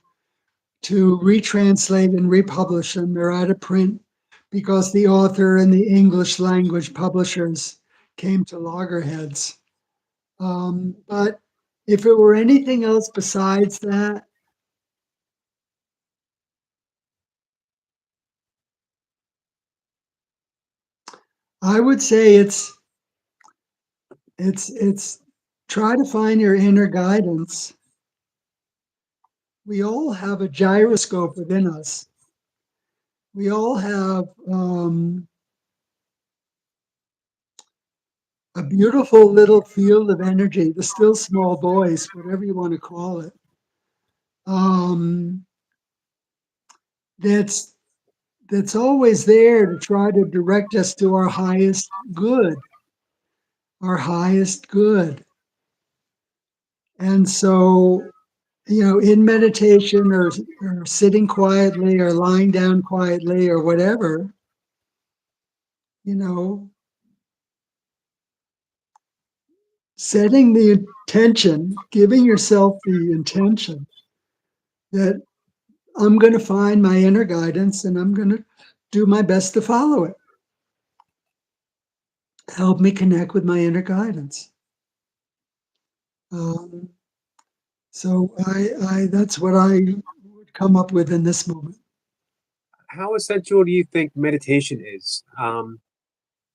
retranslate and republish them. They're out of print because the author and the English language publishers came to loggerheads. But if it were anything else besides that, I would say it's try to find your inner guidance. We all have a gyroscope within us. We all have a beautiful little field of energy, the still small voice, whatever you want to call it. Um, that's that's always there to try to direct us to our highest good, our highest good. And so, in meditation or sitting quietly or lying down quietly or whatever, you know, setting the intention, giving yourself the intention that I'm going to find my inner guidance and I'm going to do my best to follow it. Help me connect with my inner guidance. Um, so that's what I would come up with in this moment. How essential do you think meditation is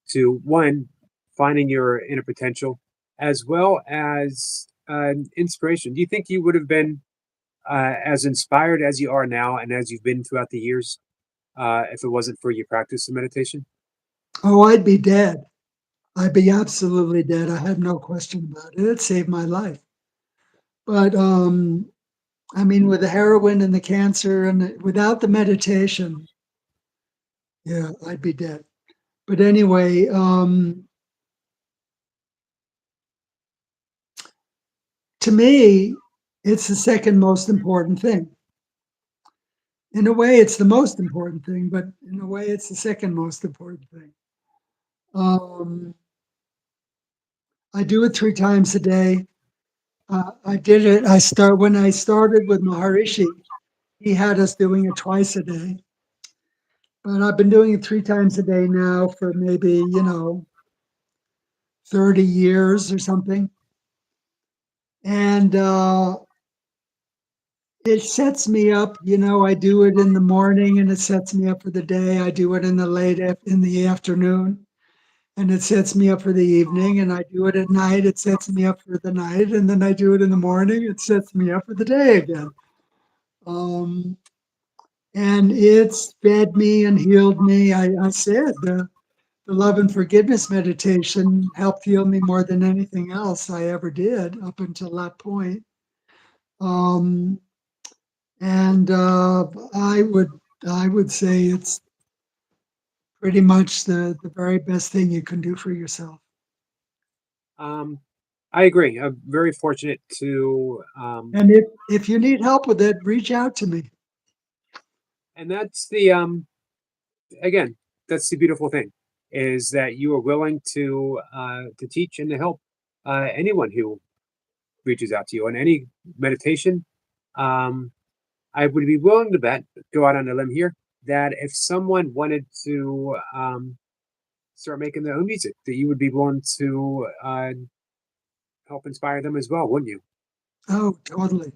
to one, finding your inner potential, as well as inspiration? Do you think you would have been as inspired as you are now and as you've been throughout the years if it wasn't for your practice of meditation? Oh, I'd be dead. I'd be absolutely dead. I have no question about it. It saved my life. But I mean, with the heroin and the cancer without the meditation, yeah, I'd be dead. But anyway, to me, it's the second most important thing. In a way, it's the most important thing, but in a way, it's the second most important thing. Um, I do it 3 times a day. I did it. When I started with Maharishi, he had us doing it twice a day. But I've been doing it 3 times a day now for maybe 30 years or something, and it sets me up. I do it in the morning, and it sets me up for the day. I do it in the afternoon, and it sets me up for the evening. And I do it at night. It sets me up for the night, and then I do it in the morning. It sets me up for the day again. Um, and it's fed me and healed me. I said the love and forgiveness meditation helped heal me more than anything else I ever did up until that point. Um, and I would say it's pretty much the very best thing you can do for yourself. Um, I agree. I'm very fortunate to, And if you need help with it, reach out to me. and that's the again, that's the beautiful thing, is that you are willing to teach and to help anyone who reaches out to you on any meditation. Um, I would be willing to bet, go out on a limb here, that if someone wanted to start making their own music, that you would be willing to help inspire them as well, wouldn't you? Oh, totally,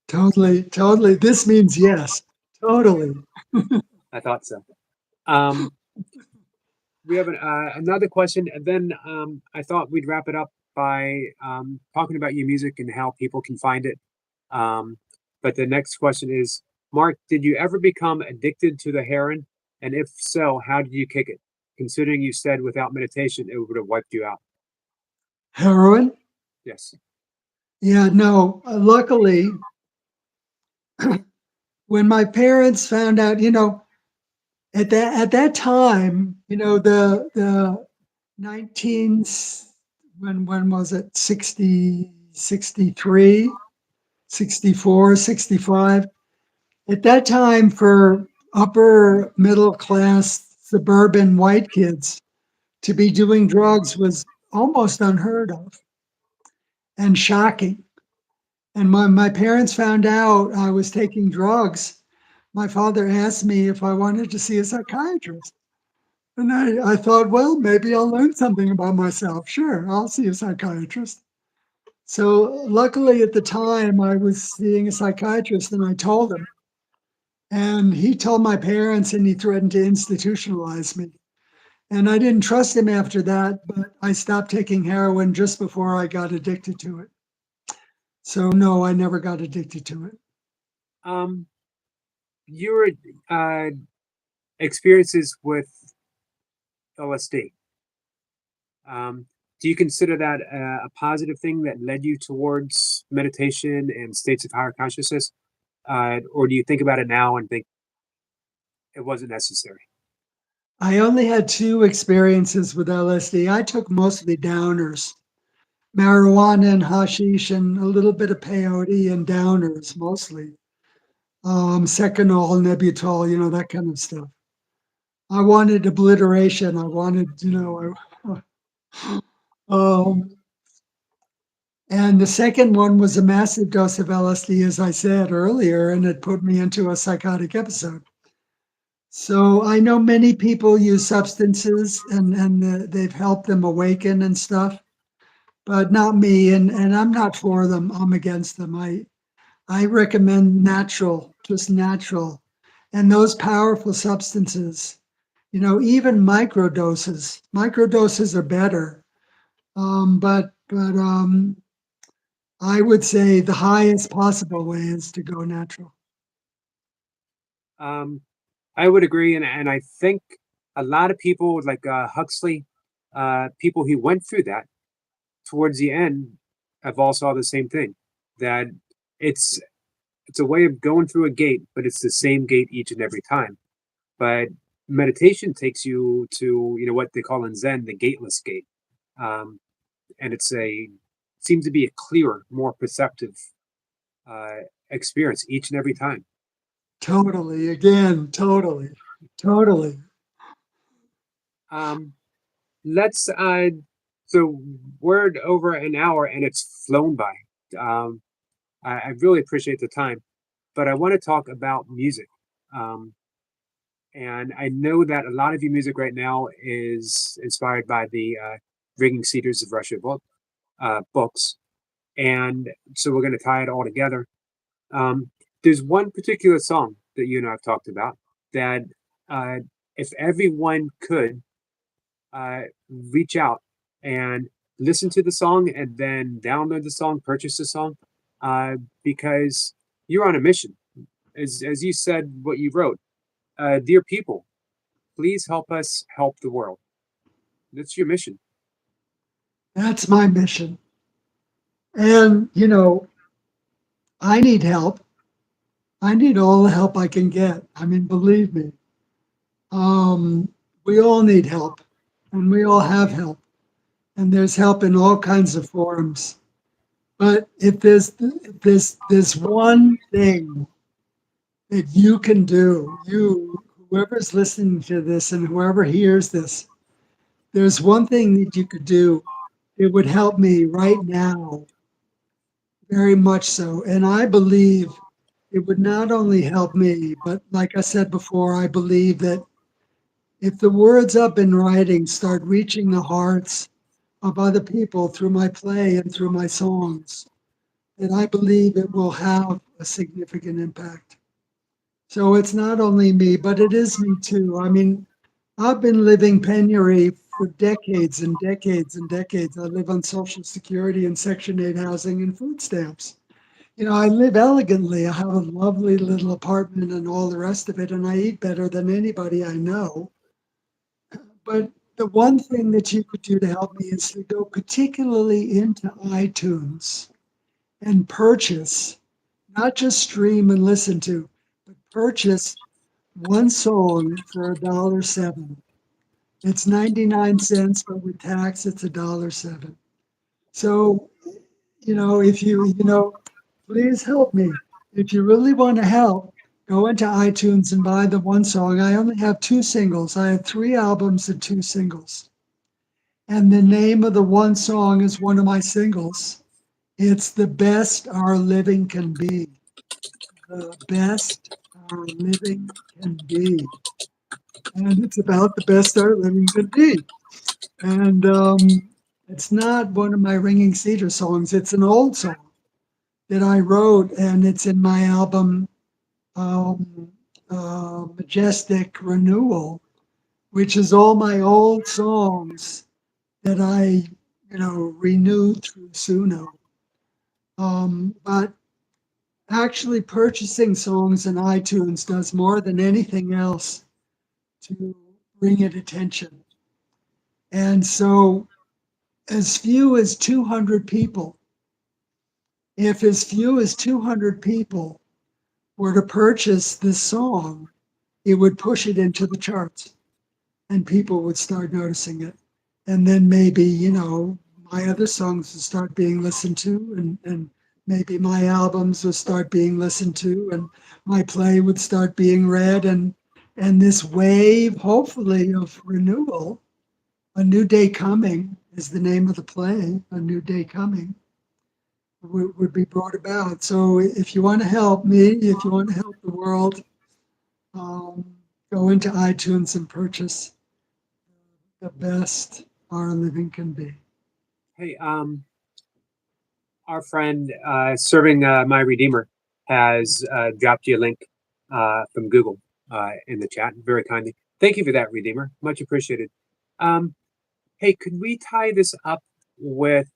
totally, totally. This means yes, totally. I thought so. Um, we have another question, and then I thought we'd wrap it up by talking about your music and how people can find it. Um, but the next question is, Mark, did you ever become addicted to the heroin? And if so, how did you kick it? Considering you said without meditation, it would have wiped you out. Heroin? Yes. Yeah, no. Luckily, when my parents found out, at that time, the 19 when was it 60, 63, 64, 65. At that time, for upper middle class suburban white kids to be doing drugs was almost unheard of and shocking. And when my parents found out I was taking drugs, my father asked me if I wanted to see a psychiatrist. And I thought, well, maybe I'll learn something about myself. Sure, I'll see a psychiatrist. So luckily at the time I was seeing a psychiatrist and I told him. And he told my parents and he threatened to institutionalize me. And I didn't trust him after that, but I stopped taking heroin just before I got addicted to it. So no, I never got addicted to it. Um, your uh, experiences with LSD. Um, do you consider that a positive thing that led you towards meditation and states of higher consciousness, or do you think about it now and think it wasn't necessary? I only had two experiences with LSD. I took mostly downers, marijuana and hashish, and a little bit of peyote and downers mostly. Seconal, Nebutol, that kind of stuff. I wanted obliteration. I wanted, um, and the second one was a massive dose of LSD, as I said earlier, and it put me into a psychotic episode. So I know many people use substances and they've helped them awaken and stuff, but not me. And I'm not for them. I'm against them. I recommend natural, just natural. And those powerful substances, even microdoses. Microdoses are better. But I would say the highest possible way is to go natural. Um, I would agree, and I think a lot of people like Huxley, people who went through that towards the end, have all saw the same thing. That it's it's a way of going through a gate, but it's the same gate each and every time. But meditation takes you to what they call in Zen the gateless gate, um, and it's a seems to be a clearer, more perceptive uh, experience each and every time. Totally. Again, totally. Totally. Um, let's so we're at over an hour and it's flown by. Um, I really appreciate the time, but I want to talk about music. Um, and I know that a lot of your music right now is inspired by the Ringing Cedars of Russia books, and so we're going to tie it all together. Um, there's one particular song that you and I have talked about that uh, if everyone could uh, reach out and listen to the song and then download the song, purchase the song, uh, because you're on a mission. As you said, what you wrote, dear people, please help us help the world. That's your mission. That's my mission. And, I need help. I need all the help I can get. I mean, believe me, um, we all need help and we all have help. And there's help in all kinds of forms. But if there's one thing that you can do, whoever's listening to this and whoever hears this, there's one thing that you could do. It would help me right now, very much so. And I believe it would not only help me, but like I said before, I believe that if the words I've been writing start reaching the hearts of other people through my play and through my songs, then I believe it will have a significant impact. So it's not only me, but it is me too. I mean, I've been living penury for decades and decades and decades. I live on Social Security and Section 8 housing and food stamps. I live elegantly. I have a lovely little apartment and all the rest of it, and I eat better than anybody I know. But the one thing that you could do to help me is to go particularly into iTunes and purchase, not just stream and listen to, but purchase one song for $1.07. It's 99 cents, but with tax, it's $1.07. So, if please help me. If you really want to help, go into iTunes and buy the one song. I only have two singles. I have three albums and two singles. And the name of the one song is one of my singles. It's The Best Our Living Can Be. The Best Our Living Can Be. And it's about the best our living can be. And it's not one of my Ringing Cedar songs. It's an old song that I wrote, and it's in my album um, Majestic Renewal, which is all my old songs that I, renewed through Suno. But actually purchasing songs in iTunes does more than anything else to bring it attention. And so as few as 200 people, if as few as 200 people were to purchase this song, it would push it into the charts and people would start noticing it. And then maybe, my other songs would start being listened to, and maybe my albums would start being listened to, and my play would start being read, and this wave, hopefully, of renewal. A New Day Coming is the name of the play, A New Day Coming, would be brought about. So if you want to help me, if you want to help the world, um, go into iTunes and purchase The Best Our Living Can Be. Hey, our friend serving my Redeemer has dropped you a link from Google in the chat very kindly. Thank you for that, Redeemer. Much appreciated. Hey, could we tie this up with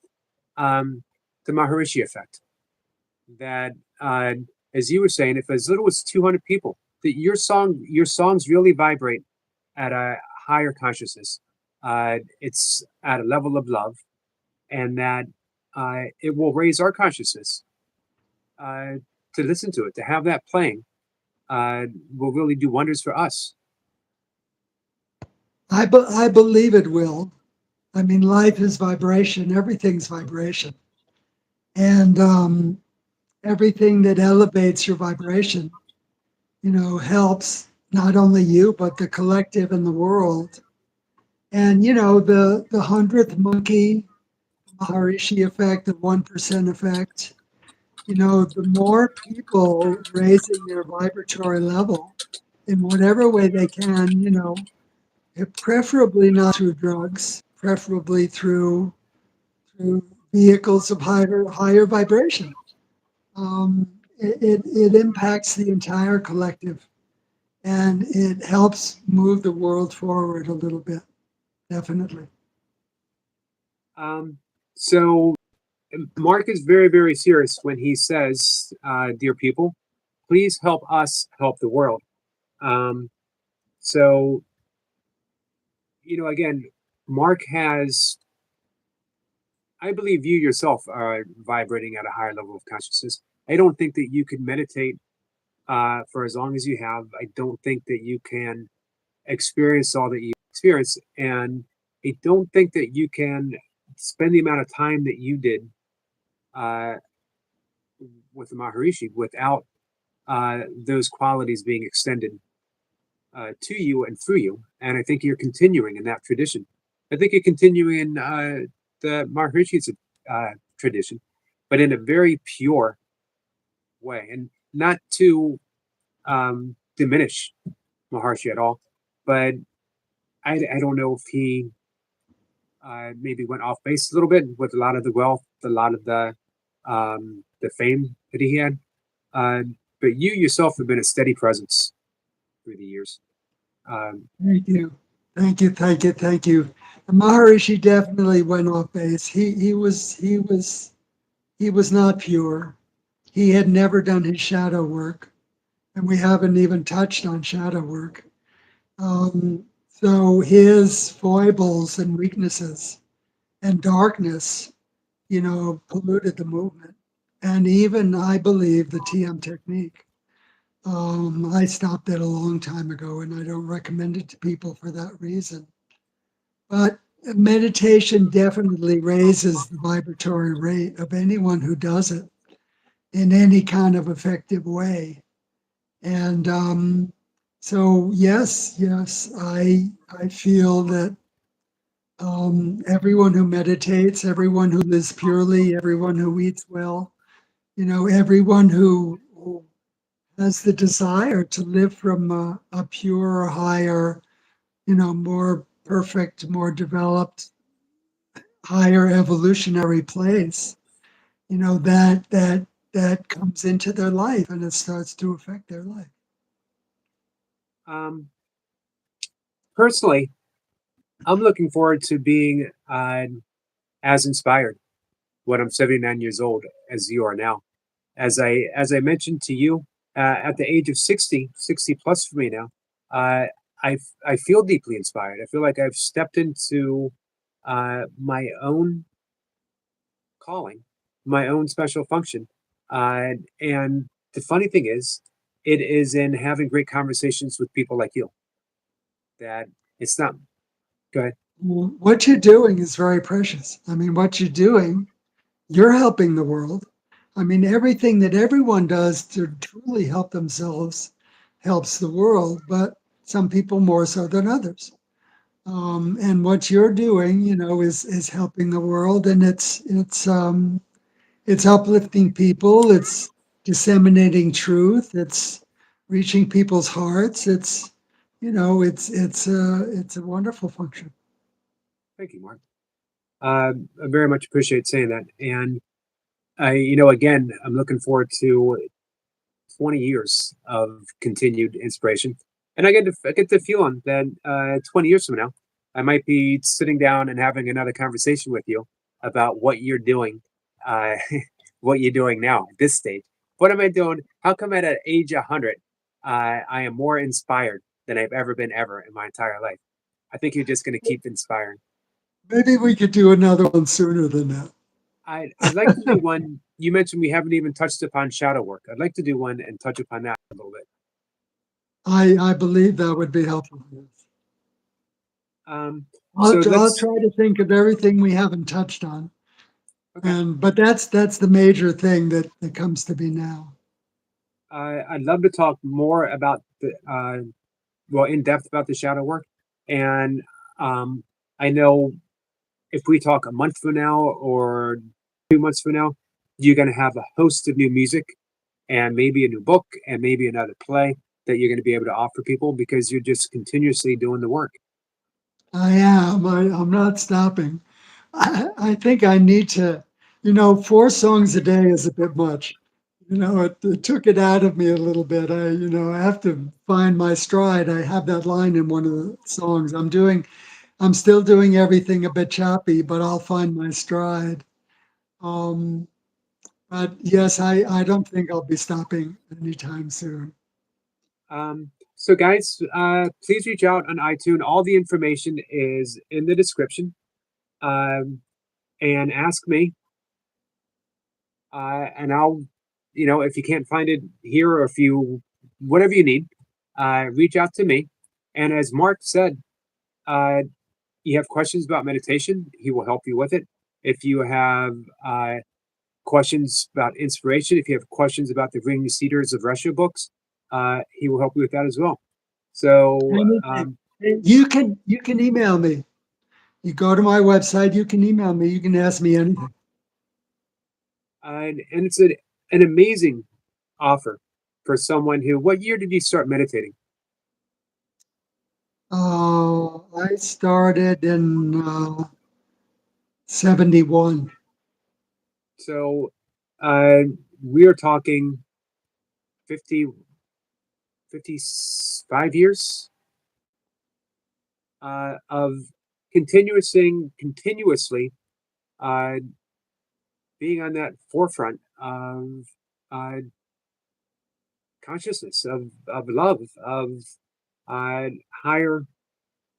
the Maharishi effect? That, as you were saying, if as little as 200 people, that your songs really vibrate at a higher consciousness. It's at a level of love, and that it will raise our consciousness uh, to listen to it, to have that playing, will really do wonders for us. I believe it will. I mean, life is vibration, everything's vibration. And everything that elevates your vibration, helps not only you, but the collective and the world. And, the 100th monkey, Maharishi effect, the 1% effect, the more people raising their vibratory level in whatever way they can, preferably not through drugs, preferably through vehicles of higher vibration. It impacts the entire collective, and it helps move the world forward a little bit, definitely. So Mark is very, very serious when he says, "Dear people, please help us help the world." Um, so again, Mark has, I believe you yourself are vibrating at a higher level of consciousness. I don't think that you could meditate for as long as you have. I don't think that you can experience all that you experience, and I don't think that you can spend the amount of time that you did uh, with the Maharishi without those qualities being extended to you and through you. And I think you're continuing in that tradition. I think you're continuing in the Maharishi's tradition, but in a very pure way, and not to diminish Maharshi at all. But I don't know if he maybe went off base a little bit with a lot of the wealth, a lot of the fame that he had. Uh, but you yourself have been a steady presence through the years. Thank you. Thank you. Thank you. Thank you. The Maharishi definitely went off base. He was not pure. He had never done his shadow work, and we haven't even touched on shadow work. So his foibles and weaknesses and darkness, polluted the movement. And even, I believe, the TM technique. I stopped it a long time ago, and I don't recommend it to people for that reason. But meditation definitely raises the vibratory rate of anyone who does it in any kind of effective way. And so, yes, I feel that everyone who meditates, everyone who lives purely, everyone who eats well, everyone who has the desire to live from a pure, higher, more perfect, more developed, higher evolutionary place, that comes into their life and it starts to affect their life. Um, Personally, I'm looking forward to being as inspired when I'm 79 years old as you are now. As I mentioned to you, at the age of 60, 60 plus for me now, uh, I feel deeply inspired. I feel like I've stepped into my own calling, my own special function. And the funny thing is, it is in having great conversations with people like you that it's not good. What you're doing is very precious. I mean, what you're doing, you're helping the world. I mean, everything that everyone does to truly help themselves helps the world, but some people more so than others. And what you're doing, is helping the world, and it's uplifting people. It's disseminating truth. It's reaching people's hearts. It's a wonderful function. Thank you, Mark. I very much appreciate saying that. And again, I'm looking forward to 20 years of continued inspiration. And I get the feeling that 20 years from now, I might be sitting down and having another conversation with you about what you're doing, uh, what you're doing now at this stage. What am I doing? How come at age 100, I am more inspired than I've ever been ever in my entire life? I think you're just going to keep inspiring. Maybe we could do another one sooner than that. I'd like to do one. You mentioned we haven't even touched upon shadow work. I'd like to do one and touch upon that a little bit. I believe that would be helpful. Yes. Um, I'll, so I'll let's. try to think of everything we haven't touched on. Okay. But that's the major thing that comes to me now. I'd love to talk more about well, in depth about the shadow work, and um, I know if we talk a month from now or 2 months from now, you're going to have a host of new music and maybe a new book and maybe another play that you're going to be able to offer people because you're just continuously doing the work. I am. I'm not stopping. I think I need to, 4 songs a day is a bit much. It took it out of me a little bit. I have to find my stride. I have that line in one of the songs. I'm still doing everything a bit choppy, but I'll find my stride. Um, but yes, I don't think I'll be stopping anytime soon. So, guys, please reach out on iTunes. All the information is in the description. Um, and ask me, and I'll, if you can't find it here or if you, whatever you need, reach out to me. And as Mark said, uh, you have questions about meditation, he will help you with it. If you have questions about inspiration, if you have questions about the Ringing Cedars of Russia books, he will help you with that as well. So, Anything. You can email me. You go to my website, you can email me, you can ask me anything. and it's an amazing offer for someone who, what year did you start meditating? I started in 71. So uh, we are talking 50, 55 years of continuously uh, being on that forefront of uh, consciousness, of love, of uh, higher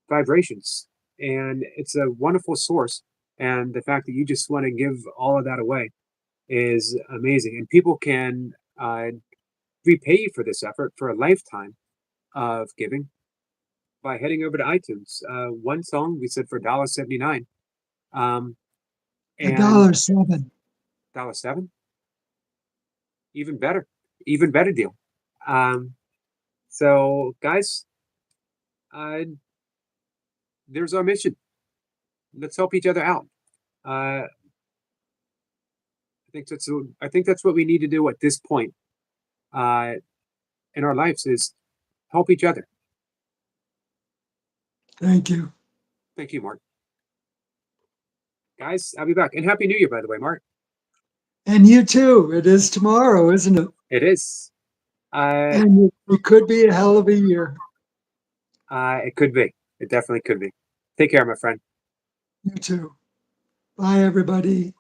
vibrations. And it's a wonderful source. And the fact that you just want to give all of that away is amazing. And people can repay you for this effort for a lifetime of giving by heading over to iTunes. One song we said for $1.79, A and dollar seven. $1.07, even better deal. Um, so, guys, uh, there's our mission. let's help each other out. I I think that's what we need to do at this point uh, in our lives is help each other. Thank you. Thank you, Mark. Guys, I'll be back. And Happy New Year, by the way, Mark. And you too. It is tomorrow, isn't it? It is. And it could be a hell of a year. It could be. It definitely could be. Take care, my friend. You too. Bye, everybody.